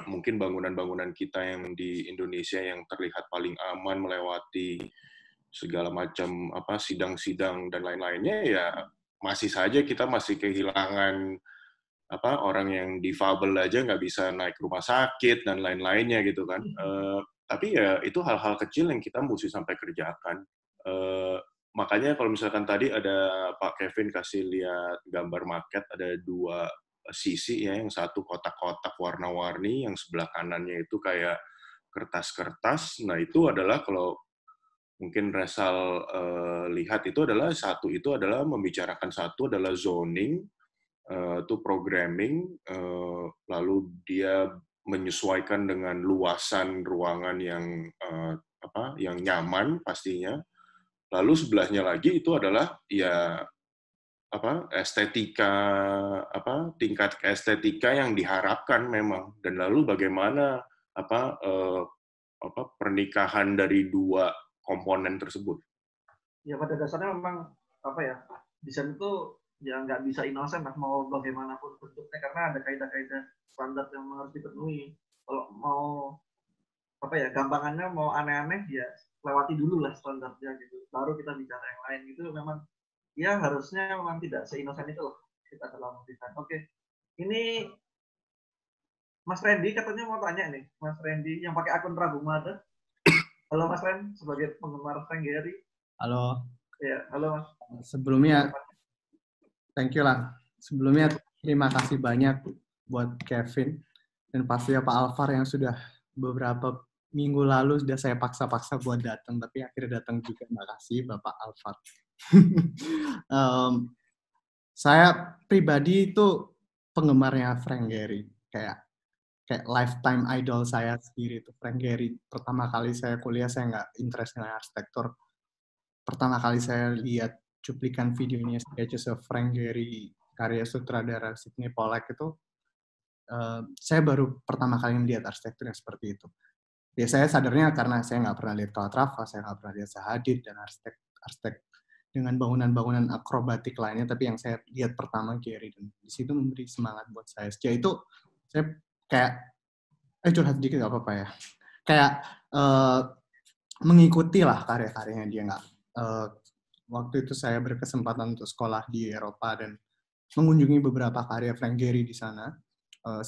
Mungkin bangunan-bangunan kita yang di Indonesia yang terlihat paling aman melewati segala macam sidang-sidang dan lain-lainnya ya, masih saja kita masih kehilangan orang yang difabel aja nggak bisa naik rumah sakit dan lain-lainnya gitu kan. Tapi ya itu hal-hal kecil yang kita mesti sampai kerjakan. Makanya kalau misalkan tadi ada Pak Kevin kasih lihat gambar market, ada 2 sisi ya, yang satu kotak-kotak warna-warni, yang sebelah kanannya itu kayak kertas-kertas. Nah itu adalah kalau mungkin Resal lihat itu adalah membicarakan satu adalah zoning, itu programming, lalu dia menyesuaikan dengan luasan ruangan yang nyaman pastinya. Lalu sebelahnya lagi itu adalah ya estetika, tingkat estetika yang diharapkan memang, dan lalu bagaimana pernikahan dari dua komponen tersebut. Ya pada dasarnya memang desain itu ya nggak bisa inosen lah, mau bagaimanapun bentuknya, karena ada kaidah-kaidah standar yang harus dipenuhi. Kalau mau gampangannya mau aneh-aneh ya lewati dulu lah standarnya gitu, baru kita bicara yang lain gitu. Memang ya harusnya memang tidak seinosen itu loh kita dalam desain. Oke, ini Mas Randy katanya mau tanya nih, Mas Randy yang pakai akun Prabu Mada. Halo Mas Ren, sebagai penggemar Frank Gehry. Halo. Ya, halo Mas. Sebelumnya, thank you lah. Sebelumnya terima kasih banyak buat Kevin dan pasti Pak Alvar yang sudah beberapa minggu lalu sudah saya paksa-paksa buat datang, tapi akhirnya datang juga. Terima kasih Bapak Alvar. Saya pribadi itu penggemarnya Frank Gehry, kayak lifetime idol saya sendiri itu Frank Gehry. Pertama kali saya kuliah saya nggak interest dengan arsitektur. Pertama kali saya lihat cuplikan videonya Sketches of Frank Gehry karya sutradara Sidney Pollack itu, saya baru pertama kali melihat arsitektur yang seperti itu. Ya saya sadarnya karena saya nggak pernah lihat Calatrava, saya nggak pernah lihat Zaha Hadid dan arsitek dengan bangunan-bangunan akrobatik lainnya, tapi yang saya lihat pertama Gehry, dan di situ memberi semangat buat saya. Sejak itu saya kayak curhat dikit nggak apa-apa ya, kayak mengikuti lah karya-karyanya dia. Waktu itu saya berkesempatan untuk sekolah di Eropa dan mengunjungi beberapa karya Frank Gehry di sana.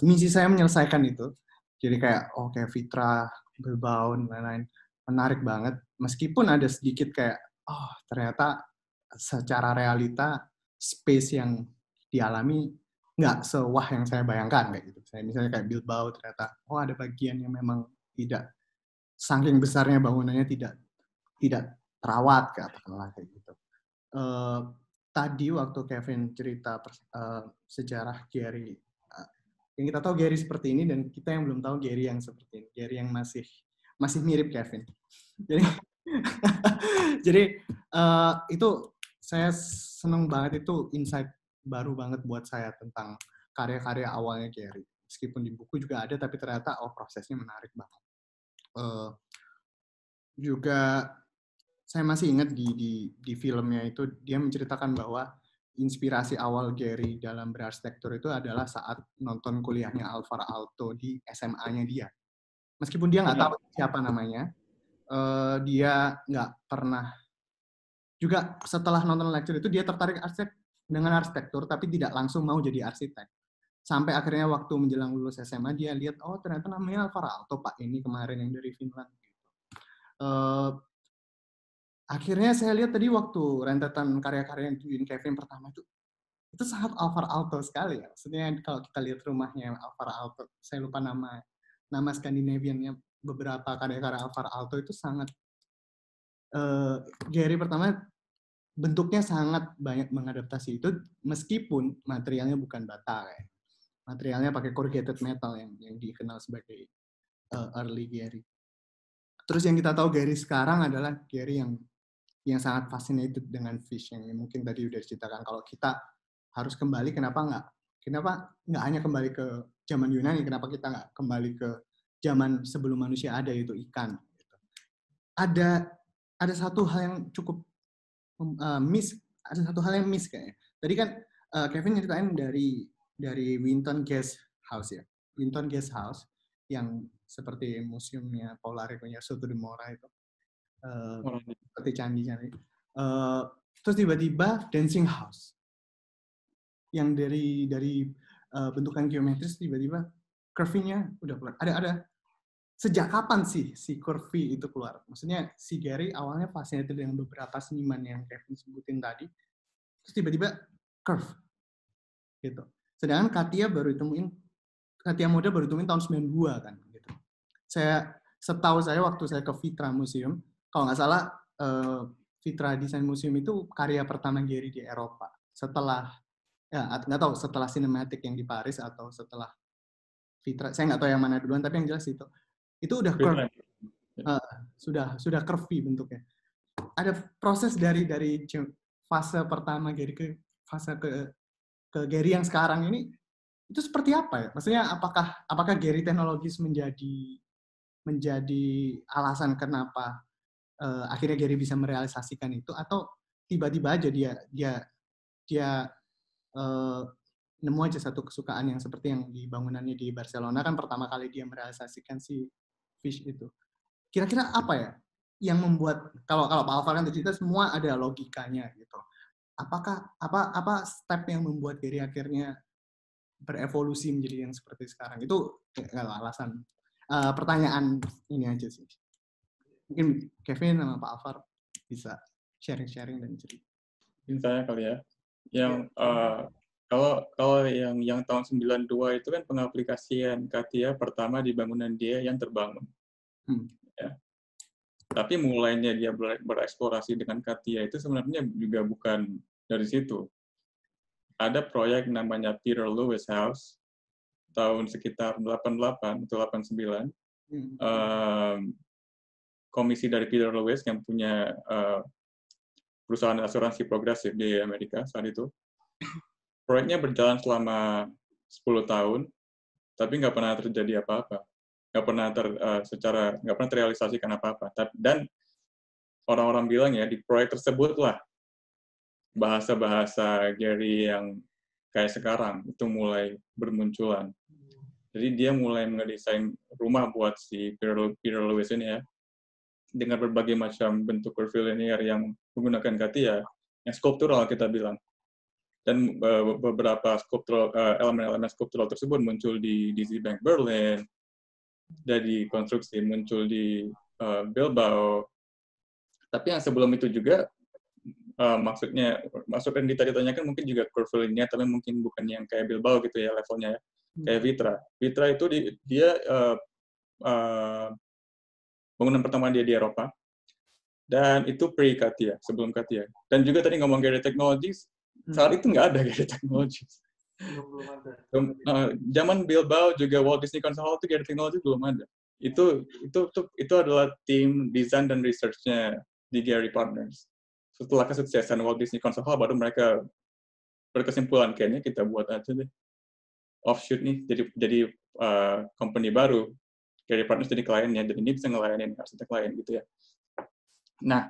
Misi saya menyelesaikan itu, jadi kayak kayak Vitra, Bilbao dan lain-lain, menarik banget. Meskipun ada sedikit kayak ternyata secara realita space yang dialami nggak sewah yang saya bayangkan kayak gitu. Saya misalnya kayak Bilbao ternyata ada bagian yang memang tidak, saking besarnya bangunannya tidak terawat katakanlah kayak gitu. Tadi waktu Kevin cerita sejarah Gehry, yang kita tahu Gehry seperti ini dan kita yang belum tahu Gehry yang seperti ini, Gehry yang masih mirip Kevin. Jadi itu saya seneng banget, itu insight baru banget buat saya tentang karya-karya awalnya Gehry. Meskipun di buku juga ada, tapi ternyata prosesnya menarik banget. Juga saya masih ingat di filmnya itu dia menceritakan bahwa inspirasi awal Gehry dalam berarsitektur itu adalah saat nonton kuliahnya Alvar Aalto di SMA-nya dia. Meskipun dia nggak tahu siapa namanya, dia nggak pernah juga setelah nonton lecture itu dia tertarik dengan arsitektur, tapi tidak langsung mau jadi arsitek. Sampai akhirnya waktu menjelang lulus SMA dia lihat ternyata namanya Alvar Aalto Pak ini kemarin yang dari Finland. Akhirnya saya lihat tadi waktu rentetan karya-karya yang ditunjukin Kevin pertama itu sangat Alvar Aalto sekali ya. Maksudnya kalau kita lihat rumahnya Alvar Aalto, saya lupa nama Skandinaviannya, beberapa karya-karya Alvar Aalto itu sangat Gehry pertama bentuknya sangat banyak mengadaptasi itu, meskipun materialnya bukan bata kayak. Materialnya pakai corrugated metal yang dikenal sebagai early Gehry. Terus yang kita tahu Gehry sekarang adalah Gehry yang sangat fascinated dengan fish, yang mungkin tadi udah diceritakan. Kalau kita harus kembali, kenapa nggak hanya kembali ke zaman Yunani, kenapa kita nggak kembali ke zaman sebelum manusia ada, yaitu ikan. Gitu. Ada satu hal yang cukup miss kayaknya. Tadi kan Kevin nyeritain dari Winton Guest House ya, Winton Guest House yang seperti museumnya Paulare punya Soto de Mora itu. Seperti candi-candi. Terus tiba-tiba dancing house yang dari bentukan geometris tiba-tiba curving-nya udah keluar. Ada sejak kapan sih si curvy itu keluar? Maksudnya si Gehry awalnya fascinated dengan beberapa seniman yang Kevin sebutin tadi, terus tiba-tiba curve gitu. Sedangkan Katia Moda baru ditemuin tahun 92 kan gitu. Setahu saya waktu saya ke Vitra Museum, kalau nggak salah, Vitra Design Museum itu karya pertama Gehry di Eropa. Nggak tahu setelah Cinematic yang di Paris atau setelah Vitra. Saya nggak tahu yang mana duluan, tapi yang jelas itu udah curve. Sudah curvy bentuknya. Ada proses dari fase pertama Gehry ke fase ke Gehry yang sekarang ini, itu seperti apa ya? Maksudnya apakah Gehry teknologis menjadi menjadi alasan kenapa akhirnya Gary bisa merealisasikan itu, atau tiba-tiba aja dia nemu aja satu kesukaan yang seperti yang di bangunannya di Barcelona kan pertama kali dia merealisasikan si Fish itu. Kira-kira apa ya yang membuat, kalau Pak Alvar kan cerita semua ada logikanya gitu. Apakah apa step yang membuat Gary akhirnya berevolusi menjadi yang seperti sekarang? Itu alasan. Pertanyaan ini aja sih. Mungkin Kevin sama Pak Alvar bisa sharing-sharing dan cerita. Mungkin saya kali ya. Yang kalau yang tahun 92 itu kan pengaplikasian Katia pertama di bangunan dia yang terbangun. Ya. Tapi mulainya dia bereksplorasi dengan Katia itu sebenarnya juga bukan dari situ. Ada proyek namanya Peter Lewis House tahun sekitar 88 atau 89. Komisi dari Peter Lewis yang punya perusahaan asuransi progresif di Amerika saat itu. Proyeknya berjalan selama 10 tahun, tapi nggak pernah terjadi apa-apa. Nggak pernah terrealisasikan apa-apa. Dan orang-orang bilang ya, di proyek tersebut lah, bahasa-bahasa Gary yang kayak sekarang, itu mulai bermunculan. Jadi dia mulai ngedesain rumah buat si Peter Lewis ini ya, dengan berbagai macam bentuk curvilinear yang menggunakan Katia, yang skulptural kita bilang. Dan beberapa elemen-elemen skulptural tersebut muncul di Z-Bank Berlin, jadi konstruksi muncul di Bilbao. Tapi yang sebelum itu juga, maksud yang tadi tanyakan mungkin juga curvilinear, tapi mungkin bukan yang kayak Bilbao gitu ya levelnya ya. Kayak Vitra. Vitra itu dia bangunan pertama dia di Eropa, dan itu pre-Katia, sebelum Katia. Dan juga tadi ngomong Gary Technologies, saat itu nggak ada Gary Technologies. Zaman Bilbao juga Walt Disney Concert Hall itu Gary Technologies belum ada. Itu adalah tim desain dan research-nya di Gary Partners. Setelah kesuksesan Walt Disney Concert Hall, baru mereka berkesimpulan kayaknya kita buat aja deh offshoot nih, jadi company baru, Gary Partners jadi kliennya, dan ini bisa ngelayanin arsitek lain gitu ya. Nah,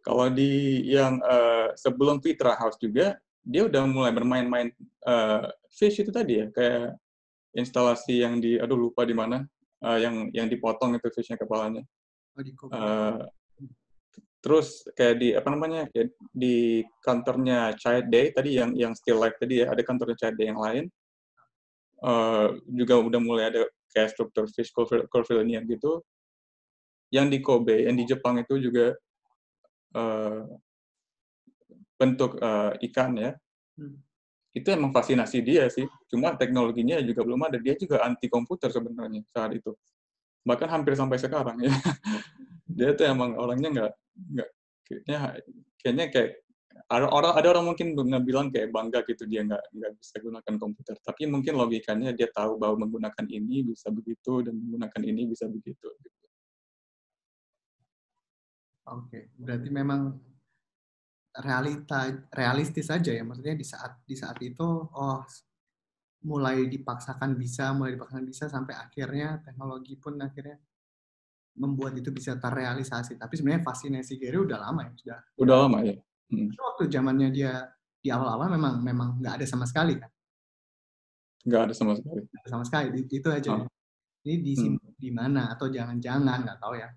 kalau di yang sebelum Vitra House juga, dia udah mulai bermain-main Fish itu tadi ya, kayak instalasi yang lupa di mana, yang dipotong itu Fish-nya kepalanya. Terus kayak di kantornya Chiat Day tadi yang Still Life tadi ya, ada kantornya Chiat Day yang lain. Juga udah mulai ada kayak struktur Fish curvilinear gitu. Yang di Kobe, yang di Jepang itu juga bentuk ikan ya. Itu emang fascinasi dia sih. Cuma teknologinya juga belum ada. Dia juga anti komputer sebenarnya saat itu. Bahkan hampir sampai sekarang ya. Dia tuh emang orangnya nggak kayaknya kayak ada orang mungkin bilang kayak bangga gitu dia nggak bisa gunakan komputer. Tapi mungkin logikanya dia tahu bahwa menggunakan ini bisa begitu dan menggunakan ini bisa begitu. Oke, berarti memang realistis saja ya, maksudnya di saat itu mulai dipaksakan bisa sampai akhirnya teknologi pun akhirnya membuat itu bisa terrealisasi. Tapi sebenarnya fascinasi Gary udah lama ya, udah lama ya. Waktu zamannya dia di awal-awal memang nggak ada sama sekali kan? Nggak ada sama sekali. Sama sekali, itu aja. Ini di mana, atau jangan-jangan nggak tahu ya.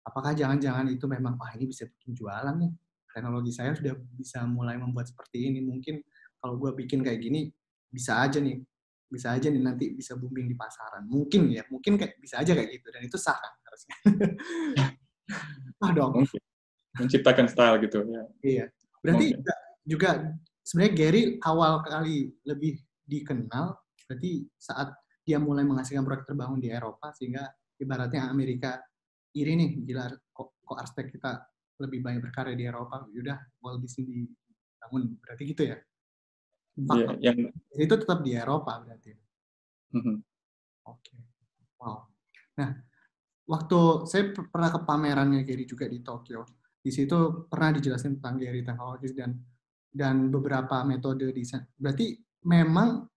Apakah jangan-jangan itu memang ini bisa bikin jualan nih, teknologi saya sudah bisa mulai membuat seperti ini, mungkin kalau gue bikin kayak gini bisa aja nih nanti bisa booming di pasaran, mungkin kayak bisa aja kayak gitu, dan itu sah kan harusnya. Dong. Menciptakan style gitu ya. Iya. Berarti juga sebenarnya Gary awal kali lebih dikenal berarti saat dia mulai menghasilkan proyek terbangun di Eropa, sehingga ibaratnya Amerika iri nih, gila kok arsitek kita lebih banyak berkarya di Eropa, yaudah Walt Disney dibangun, berarti gitu ya? Itu tetap di Eropa berarti. Oke. Wow. Nah, waktu saya pernah ke pamerannya Gary juga di Tokyo, di situ pernah dijelasin tentang Gary Technologies dan beberapa metode desain. Berarti memang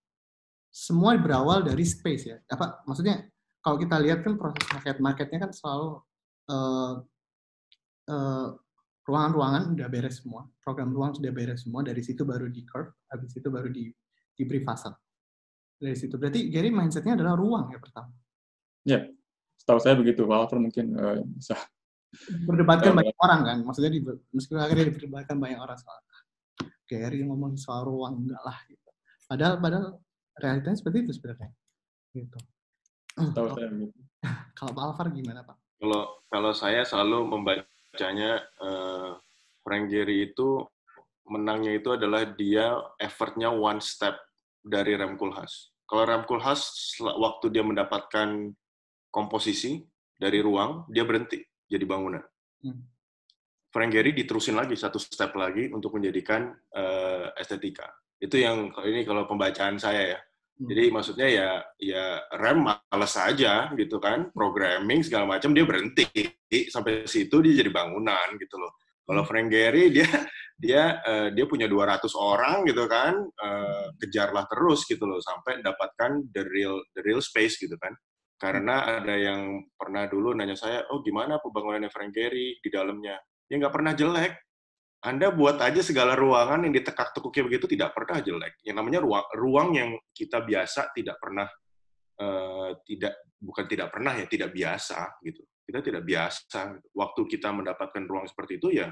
semua berawal dari space ya? Maksudnya kalau kita lihat kan proses marketnya kan selalu ruangan-ruangan udah beres semua, program ruang sudah beres semua, dari situ baru di curve, habis itu baru di prefasad. Dari situ berarti Gary mindsetnya adalah ruang ya pertama. Ya, setahu saya begitu. Walaupun mungkin bisa Berdebatkan banyak orang kan, maksudnya meskipun akhirnya diperdebatkan banyak orang soal Gary ngomong soal ruang, enggak lah gitu. Padahal realitanya seperti itu sebenarnya. Gitu. setahu saya begitu. Kalau Pak Alvar gimana Pak? Kalau saya selalu membacanya Frank Gehry itu menangnya itu adalah dia effortnya one step dari Rem Koolhaas. Kalau Rem Koolhaas waktu dia mendapatkan komposisi dari ruang, dia berhenti jadi bangunan. Frank Gehry diterusin lagi satu step lagi untuk menjadikan estetika. Itu yang ini kalau pembacaan saya ya. Jadi maksudnya ya Rem males aja gitu kan, programming segala macam dia berhenti sampai situ dia jadi bangunan gitu loh. Kalau Frank Gehry dia punya 200 orang gitu kan, kejarlah terus gitu loh sampai dapatkan the real space gitu kan. Karena ada yang pernah dulu nanya saya, oh gimana pembangunannya Frank Gehry di dalamnya? Ya nggak pernah jelek. Anda buat aja segala ruangan yang ditekak-tekuknya begitu tidak pernah jelek. Yang namanya ruang yang kita biasa tidak pernah tidak biasa gitu. Kita tidak biasa. Gitu. Waktu kita mendapatkan ruang seperti itu ya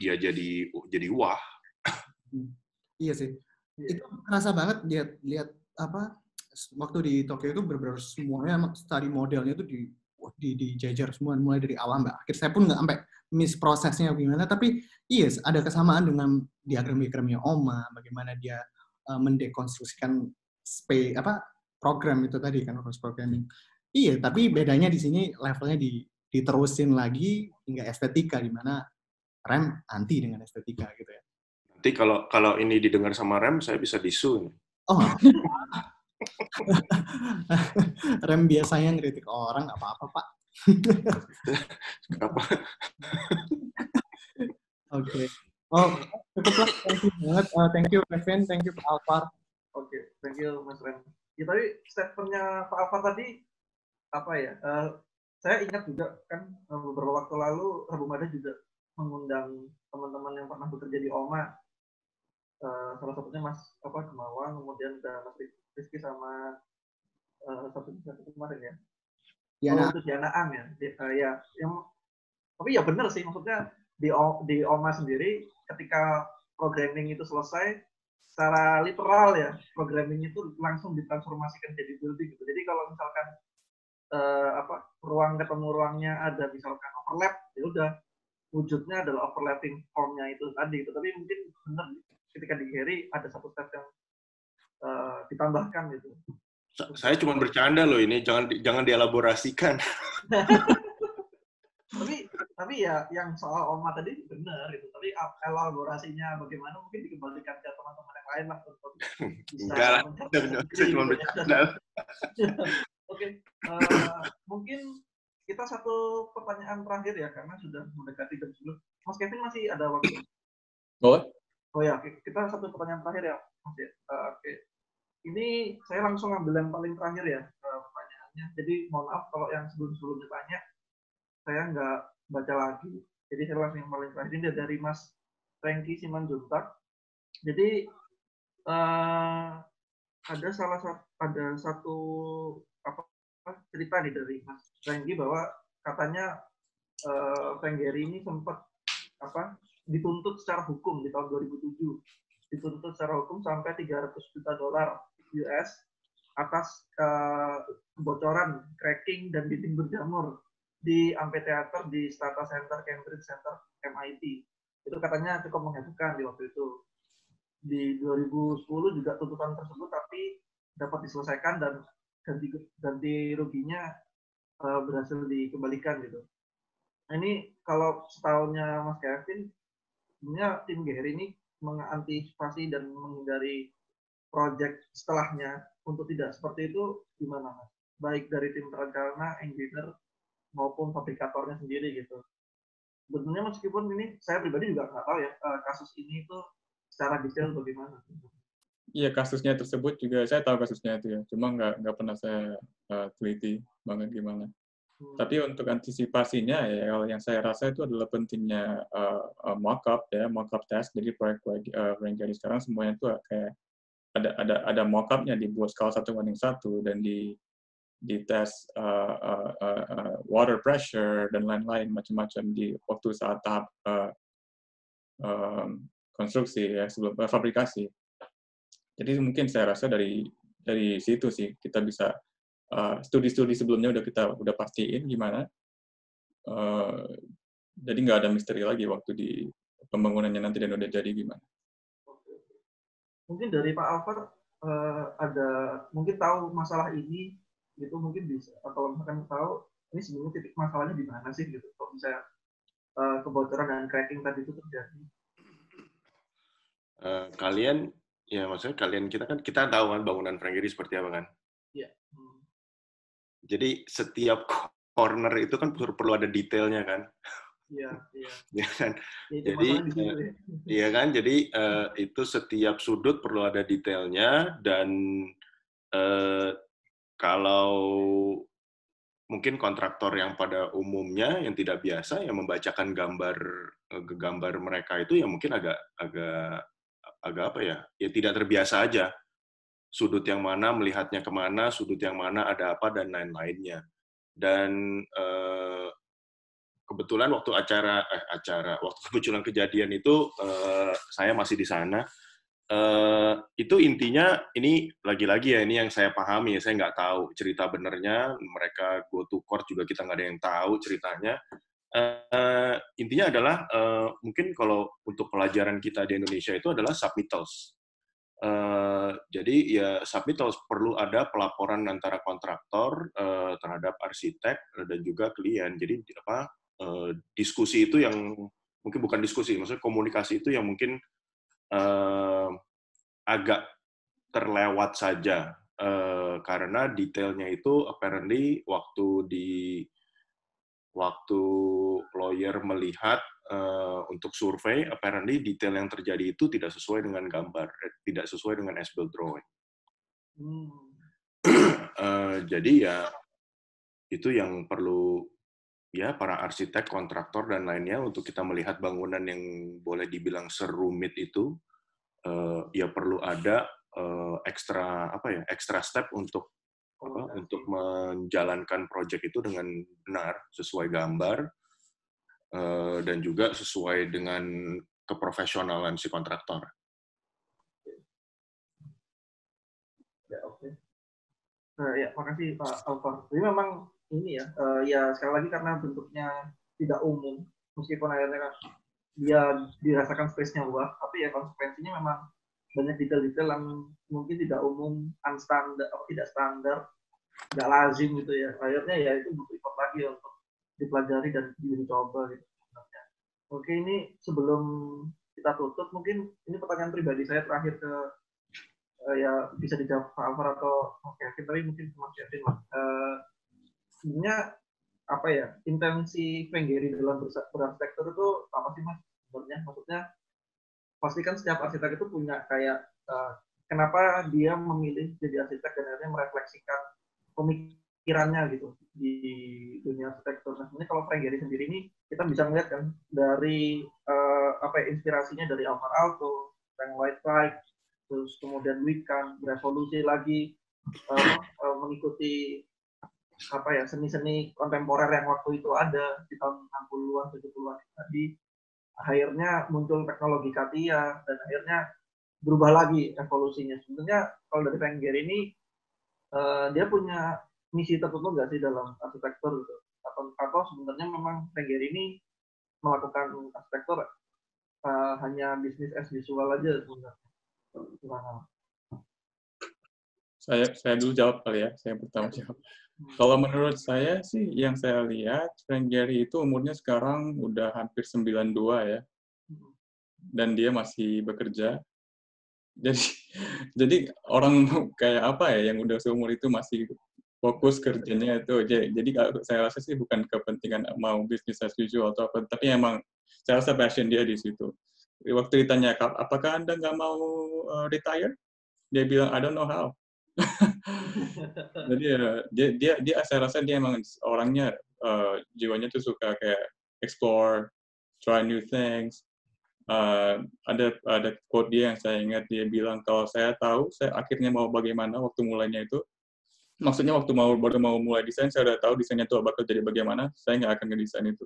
ya jadi wah. Iya sih. Itu kerasa banget lihat apa waktu di Tokyo itu benar-benar semuanya study modelnya itu dijajar semua mulai dari awal sampai akhir. Saya pun nggak sampai miss prosesnya gimana, tapi yes, ada kesamaan dengan diagram-diagramnya Oma, bagaimana dia mendekonstruksikan program itu tadi kan, cross programming. Iya, tapi bedanya di sini levelnya diterusin lagi hingga estetika, di mana Rem anti dengan estetika gitu ya. Nanti kalau ini didengar sama Rem, saya bisa disu. Oh, Rem biasanya ngeritik orang, nggak apa-apa, Pak. Oke. Oh, cukuplah. Thank you banget. Thank you, Kevin. Thank you, Pak Alvar. Oke, thank you, Mas Rem. Ya, tadi statementnya Pak Alvar tadi, apa ya, saya ingat juga kan beberapa waktu lalu, Rabu Mada juga mengundang teman-teman yang pernah bekerja di OMA. Salah satunya Mas Kemawang, kemudian ada Mas Rizky sama satu kemarin ya. Itu Diana Ang ya. Tapi ya benar sih, maksudnya di OMA sendiri ketika programming itu selesai, secara literal ya, programming itu langsung ditransformasikan jadi building gitu. Jadi kalau misalkan ruang ketemu ruangnya ada misalkan overlap, ya udah wujudnya adalah overlapping formnya itu tadi. Tapi mungkin benar ketika di Gehry ada satu step yang ditambahkan gitu. Saya cuma bercanda loh ini, jangan dielaborasikan. tapi ya yang soal OMA tadi benar itu. Tapi elaborasinya bagaimana mungkin dikembalikan ke teman-teman yang lain lah untuk bisa. Enggak lah, saya cuma bercanda. Oke, mungkin kita satu pertanyaan terakhir ya karena sudah mendekati jam 10. Mas Kevin masih ada waktu? Boleh. Oh ya, kita satu pertanyaan terakhir ya, Mas ya. Oke. Ini saya langsung ambil yang paling terakhir ya pertanyaannya. Jadi mohon maaf kalau yang sebelum-sebelumnya tanya saya nggak baca lagi. Jadi saya langsung yang paling terakhir ini dari Mas Franky Simanjuntak. Jadi ada satu cerita nih dari Mas Franky bahwa katanya Frank Gehry ini sempat dituntut secara hukum di tahun 2007. Dituntut secara hukum sampai $300 juta US atas kebocoran, cracking, dan dinding berjamur di amphitheater di Stata Center, Cambridge Center, MIT. Itu katanya cukup menghebohkan di waktu itu. Di 2010 juga tuntutan tersebut tapi dapat diselesaikan dan ganti ruginya berhasil dikembalikan gitu. Nah, ini kalau setahunnya Mas Kevin, sebenarnya tim Gehry ini mengantisipasi dan menghindari proyek setelahnya untuk tidak seperti itu gimana Mas? Baik dari tim perencana, engineer maupun fabrikatornya sendiri gitu. Sebenarnya meskipun ini saya pribadi juga nggak tahu ya kasus ini itu secara detail bagaimana. Iya, kasusnya tersebut juga saya tahu kasusnya itu ya, cuma nggak pernah saya teliti banget gimana. Tapi untuk antisipasinya ya, yang saya rasa itu adalah pentingnya mock-up ya, mock-up test. Jadi proyek-proyek Frank sekarang semuanya itu kayak ada mock-up-nya dibuat skala 1:1 dan di tes water pressure dan lain-lain macam-macam di waktu saat tahap konstruksi ya sebelum fabrikasi. Jadi mungkin saya rasa dari situ sih kita bisa studi-studi sebelumnya udah pastiin gimana. Jadi nggak ada misteri lagi waktu di pembangunannya nanti dan udah jadi gimana. Mungkin dari Pak Alvar ada mungkin tahu masalah ini gitu, mungkin bisa kalau misalkan tahu ini sebenarnya titik masalahnya di mana sih gitu, kok bisa kebocoran dan cracking tadi itu terjadi. Kalian ya maksudnya kita tahu kan bangunan Frank Gehry seperti apa kan? Iya. Jadi setiap corner itu kan perlu ada detailnya kan? Iya. Ya kan? Jadi iya kan? Jadi itu setiap sudut perlu ada detailnya dan kalau mungkin kontraktor yang pada umumnya yang tidak biasa yang membacakan gambar mereka itu ya mungkin agak apa ya tidak terbiasa aja, sudut yang mana melihatnya kemana, sudut yang mana ada apa dan lain-lainnya. Dan kebetulan waktu waktu kebetulan kejadian itu saya masih di sana. Itu intinya ini lagi-lagi ya, ini yang saya pahami ya, saya nggak tahu cerita benernya, mereka go to court juga kita nggak ada yang tahu ceritanya. Intinya adalah mungkin kalau untuk pelajaran kita di Indonesia itu adalah submittals. Jadi ya submittals perlu ada pelaporan antara kontraktor terhadap arsitek dan juga klien. Jadi diskusi itu yang mungkin bukan diskusi, maksudnya komunikasi itu yang mungkin agak terlewat saja karena detailnya itu apparently waktu lawyer melihat untuk survei, apparently detail yang terjadi itu tidak sesuai dengan gambar, tidak sesuai dengan as-built drawing. Jadi ya itu yang perlu ya para arsitek, kontraktor dan lainnya untuk kita melihat bangunan yang boleh dibilang serumit itu. Ya perlu ada extra step untuk menjalankan proyek itu dengan benar sesuai gambar dan juga sesuai dengan keprofesionalan si kontraktor. Ya, oke. Ya, makasih Pak Alvar. Jadi memang ini ya, ya sekali lagi karena bentuknya tidak umum, meskipun akhirnya kan dia dirasakan space-nya luas, tapi ya konsekuensinya memang banyak detail-detail yang mungkin tidak umum, tidak standar, nggak lazim gitu ya. Akhirnya ya itu butuh effort lagi untuk dipelajari dan dicoba gitu. Oke, ini sebelum kita tutup, mungkin ini pertanyaan pribadi saya terakhir ke ya bisa dijawab Pak Alvar atau Kevin, tapi mungkin Mas Kevin lah. Sebenarnya apa ya intensi Frank Gehry dalam berarsitektur itu apa sih Mas sebenarnya? Maksudnya pasti kan setiap arsitek itu punya kayak kenapa dia memilih jadi arsitek dan akhirnya merefleksikan pemikirannya gitu di dunia arsitektur. Nah, sebenarnya kalau Frank Gehry sendiri ini kita bisa melihat kan dari inspirasinya dari Alvar Aalto, Frank Lloyd Wright, terus kemudian Wiccan berevolusi lagi mengikuti seni-seni kontemporer yang waktu itu ada di tahun 60-an 70-an tadi. Akhirnya muncul teknologi CATIA dan akhirnya berubah lagi evolusinya. Sebenarnya kalau dari Frank Gehry ini dia punya misi tertentu nggak sih dalam arsitektur gitu? Atau sebenarnya memang Frank Gehry ini melakukan arsitektur hanya bisnis as usual aja sebenarnya? Gimana? Saya dulu jawab kali ya, saya pertama jawab. Kalau menurut saya sih, yang saya lihat, Frank Gehry itu umurnya sekarang udah hampir 92 ya. Dan dia masih bekerja. Jadi orang kayak apa ya, yang udah seumur itu masih fokus kerjanya itu. Jadi saya rasa sih bukan kepentingan mau bisnis as usual atau apa, tapi emang saya rasa passion dia di situ. Waktu ditanya, apakah Anda nggak mau retire? Dia bilang I don't know how. Jadi dia saya rasa dia emang orangnya jiwanya tuh suka kayak explore, try new things. Ada quote dia yang saya ingat, dia bilang kalau saya tahu saya akhirnya mau bagaimana waktu mulainya itu, maksudnya waktu baru mau mulai desain saya udah tahu desainnya itu bakal jadi bagaimana, saya nggak akan ngedesain itu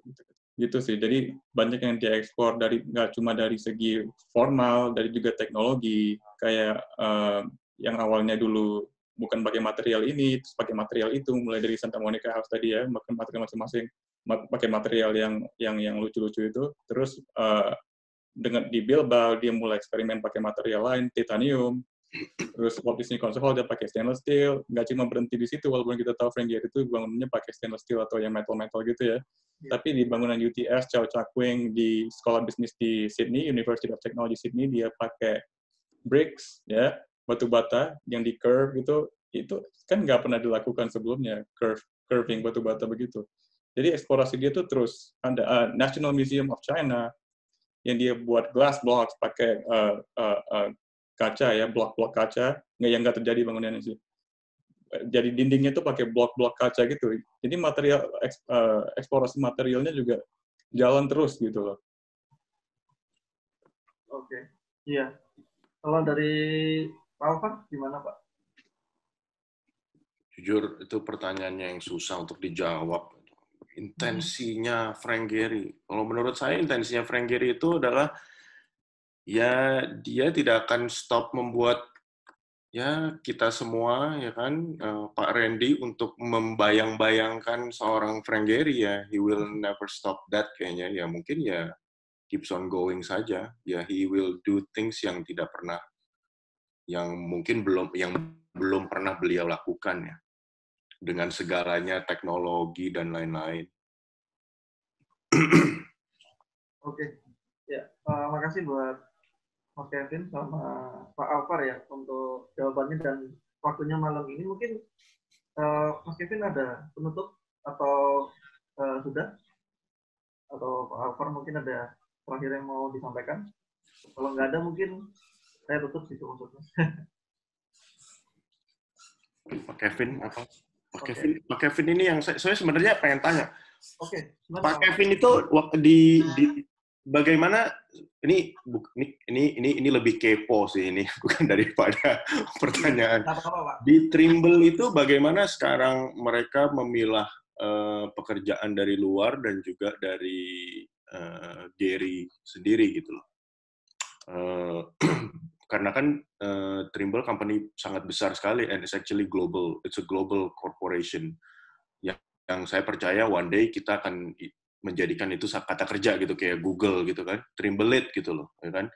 gitu sih. Jadi banyak yang dia explore dari nggak cuma dari segi formal, dari juga teknologi kayak yang awalnya dulu bukan pakai material ini, terus pakai material itu, mulai dari Santa Monica House tadi ya, pakai material masing-masing, pakai material yang lucu-lucu itu, terus dengan di Bilbao dia mulai eksperimen pakai material lain, titanium, terus Walt Disney Concert Hall dia pakai stainless steel, nggak cuma berhenti di situ, walaupun kita tahu Frank Gehry itu bangunannya pakai stainless steel atau yang metal-metal gitu ya, tapi di bangunan UTS, Chow Chak Wing, di sekolah bisnis di Sydney, University of Technology Sydney, dia pakai bricks, ya, batu bata yang di curve itu kan nggak pernah dilakukan sebelumnya, curving batu bata begitu. Jadi eksplorasi dia tuh terus. Ada National Museum of China yang dia buat glass blocks pakai kaca ya, blok-blok kaca, nggak terjadi bangunannya sih. Jadi dindingnya tuh pakai blok-blok kaca gitu. Jadi material eksplorasi materialnya juga jalan terus gitu loh. Oke, iya. Kalau dari Pak Alvan, gimana Pak? Jujur, itu pertanyaannya yang susah untuk dijawab. Intensinya Frank Gehry. Kalau menurut saya, intensinya Frank Gehry itu adalah, ya dia tidak akan stop membuat ya kita semua, ya kan, Pak Randy, untuk membayang-bayangkan seorang Frank Gehry ya. He will never stop that kayaknya. Ya mungkin ya keeps on going saja. Ya he will do things yang tidak pernah, yang belum pernah beliau lakukan ya, dengan segalanya teknologi dan lain-lain. Oke, ya, makasih buat Mas Kevin sama Pak Alvar ya untuk jawabannya dan waktunya malam ini. Mungkin Mas Kevin ada penutup atau sudah? Atau Pak Alvar mungkin ada terakhir yang mau disampaikan? Kalau nggak ada mungkin saya tutup sih maksudnya. Pak Kevin apa? Pak Kevin ini yang saya sebenarnya pengen tanya. Oke. Pak Kevin itu di bagaimana ini lebih kepo sih ini, bukan daripada pertanyaan. Di Trimble itu bagaimana sekarang mereka memilah pekerjaan dari luar dan juga dari Gehry sendiri gitu loh. Karena kan Trimble company sangat besar sekali, and it's actually global. It's a global corporation. Yang saya percaya one day kita akan menjadikan itu kata kerja gitu, kayak Google gitu kan, Trimble-it gitu loh, ya kan?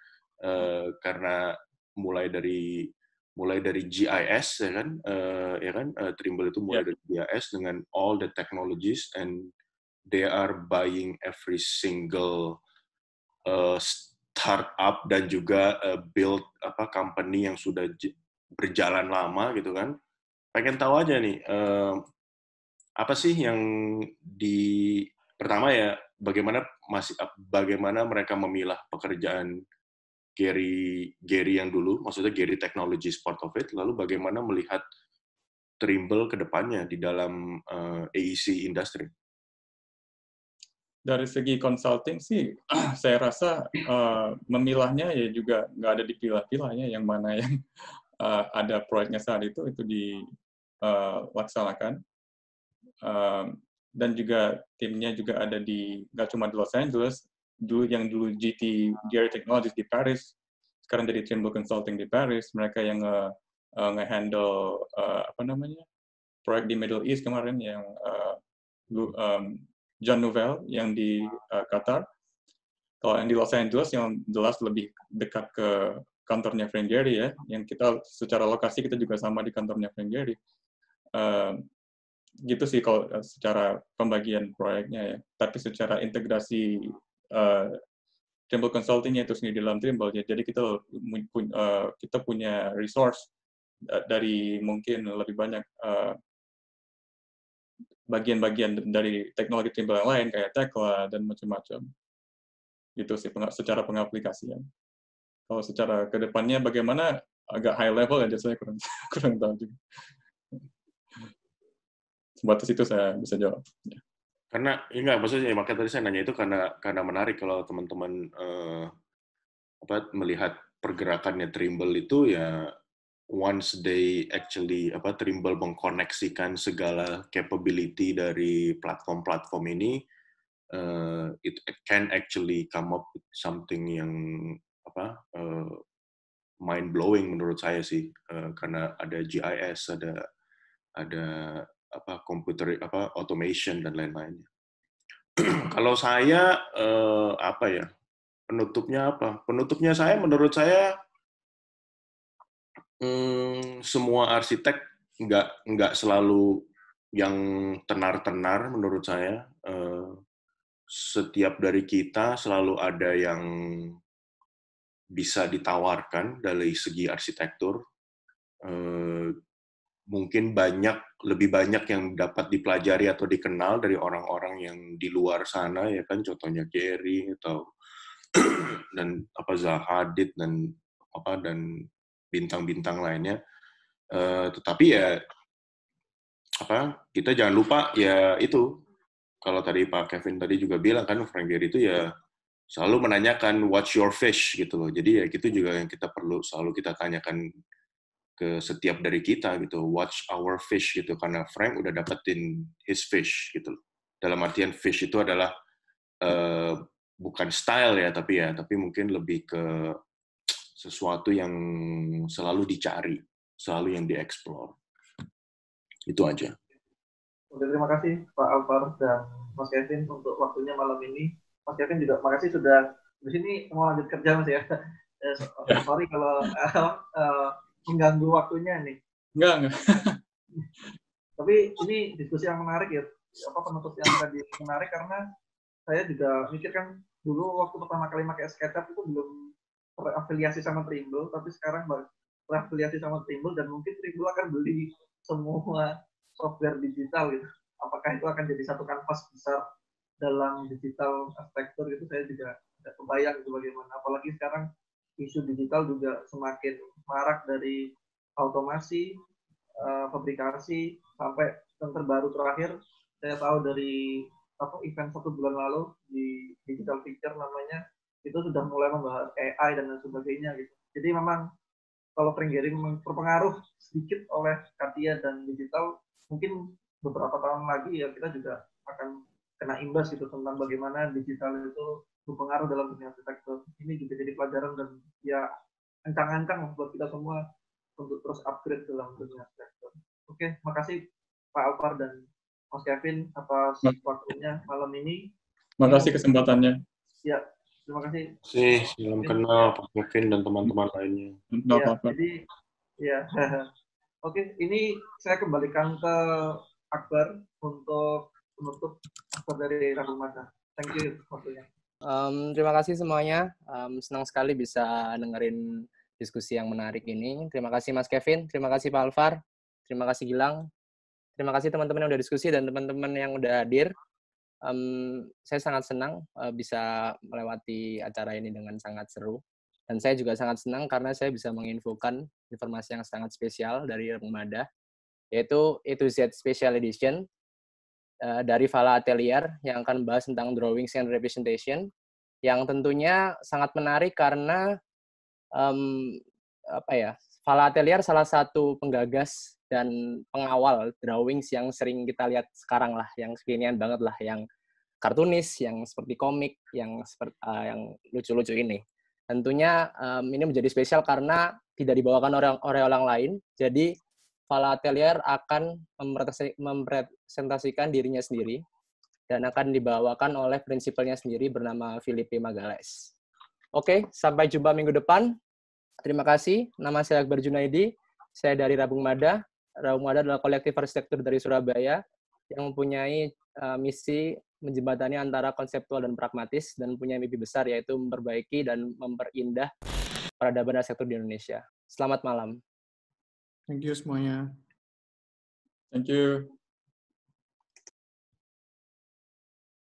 Karena mulai dari GIS ya kan, Trimble itu mulai dari GIS dengan all the technologies, and they are buying every single startup dan juga build company yang sudah berjalan lama gitu kan. Pengen tahu aja nih, apa sih yang pertama ya, bagaimana mereka memilah pekerjaan Gehry yang dulu, maksudnya Gehry Technologies part of it, lalu bagaimana melihat Trimble ke depannya di dalam AEC industry. Dari segi consulting sih, saya rasa memilahnya ya juga nggak ada dipilah-pilah ya, yang mana yang ada proyeknya saat itu dilaksanakan. Dan juga timnya juga ada nggak cuma di Los Angeles, dulu GT Gehry Technologies di Paris, sekarang jadi Trimble Consulting di Paris, mereka yang nge-handle proyek di Middle East kemarin yang John Nouvel yang di Qatar. Kalau yang di Los Angeles yang jelas lebih dekat ke kantornya Frank Gehry ya, yang kita secara lokasi kita juga sama di kantornya Frank Gehry. Gitu sih kalau secara pembagian proyeknya ya. Tapi secara integrasi Trimble Consulting-nya itu sendiri dalam Trimble ya. Jadi kita punya resource dari mungkin lebih banyak bagian-bagian dari teknologi Trimble yang lain kayak Tekla dan macam-macam. Gitu sih secara pengaplikasian. Kalau secara kedepannya bagaimana agak high level aja, saya kurang tahu juga. Sebatas itu saya bisa jawab. Karena enggak, maksudnya makanya tadi saya nanya itu karena menarik kalau teman-teman melihat pergerakannya Trimble itu ya, once they actually Trimble mengkoneksikan segala capability dari platform-platform ini, it can actually come up with something yang mind blowing menurut saya sih, karena ada GIS, ada computer automation dan lain-lainnya. Kalau saya penutupnya saya, menurut saya semua arsitek nggak selalu yang tenar-tenar menurut saya. Setiap dari kita selalu ada yang bisa ditawarkan dari segi arsitektur. Mungkin lebih banyak yang dapat dipelajari atau dikenal dari orang-orang yang di luar sana, ya kan, contohnya Gehry atau dan Zaha Hadid dan bintang-bintang lainnya. Tetapi ya kita jangan lupa ya itu, kalau tadi Pak Kevin tadi juga bilang kan, Frank Gehry itu ya selalu menanyakan what's your fish gitu loh. Jadi ya gitu juga yang kita perlu selalu kita tanyakan ke setiap dari kita gitu, watch our fish gitu, karena Frank udah dapetin his fish gitu. Dalam artian fish itu adalah bukan style ya, tapi mungkin lebih ke sesuatu yang selalu dicari, selalu yang dieksplor. Itu aja. Oke, terima kasih Pak Alvar dan Mas Kevin untuk waktunya malam ini. Mas Kevin juga makasih sudah di sini mau lanjut kerja Mas ya. Sorry kalau mengganggu waktunya nih. Enggak. Tapi ini diskusi yang menarik ya. Penutup yang tadi menarik karena saya juga mikir kan dulu waktu pertama kali pakai SketchUp itu belum terafiliasi sama Trimble, tapi sekarang terafiliasi sama Trimble dan mungkin Trimble akan beli semua software digital gitu. Apakah itu akan jadi satu kanvas besar dalam digital arsitektur, itu saya juga tidak kebayang itu bagaimana. Apalagi sekarang isu digital juga semakin marak, dari automasi, fabrikasi, sampai yang terbaru terakhir saya tahu dari event 1 bulan lalu di Digital Picture namanya, itu sudah mulai membahas AI dan lain sebagainya gitu. Jadi memang kalau Frank Gehry terpengaruh sedikit oleh CATIA dan digital, mungkin beberapa tahun lagi ya kita juga akan kena imbas gitu tentang bagaimana digital itu berpengaruh dalam dunia arsitektur. Ini juga jadi pelajaran dan ya ancang-ancang buat kita semua untuk terus upgrade dalam dunia arsitektur. Oke, makasih Pak Alvar dan Mas Kevin atas waktunya malam ini. Makasih kesempatannya. Ya, terima kasih. Salam kenal Pak Kevin dan teman-teman lainnya. Ya, jadi ya. Oke, ini saya kembalikan ke Akbar untuk menutup Akbar dari Rabu Mada. Thank you waktunya. Terima kasih semuanya. Senang sekali bisa dengerin diskusi yang menarik ini. Terima kasih Mas Kevin, terima kasih Pak Alvar, terima kasih Gilang, terima kasih teman-teman yang udah diskusi dan teman-teman yang udah hadir. Saya sangat senang bisa melewati acara ini dengan sangat seru. Dan saya juga sangat senang karena saya bisa menginfokan informasi yang sangat spesial dari Rabu Mada, yaitu A2Z Special Edition dari Fala Atelier yang akan membahas tentang drawings and representation, yang tentunya sangat menarik karena Fala Atelier salah satu penggagas dan pengawal drawings yang sering kita lihat sekarang lah, yang kekinian banget lah, yang kartunis, yang seperti komik, yang lucu-lucu ini. Tentunya ini menjadi spesial karena tidak dibawakan oleh orang lain. Jadi Fala Atelier akan mempresentasikan dirinya sendiri dan akan dibawakan oleh prinsipalnya sendiri bernama Filipe Magalhães. Oke, sampai jumpa minggu depan. Terima kasih. Nama saya Akbar Junaidi. Saya dari Rabung Mada. Rabung Mada adalah kolektif arsitektur dari Surabaya yang mempunyai misi menjembatani antara konseptual dan pragmatis, dan punya mimpi besar yaitu memperbaiki dan memperindah peradaban arsitektur di Indonesia. Selamat malam. Thank you semuanya. Thank you.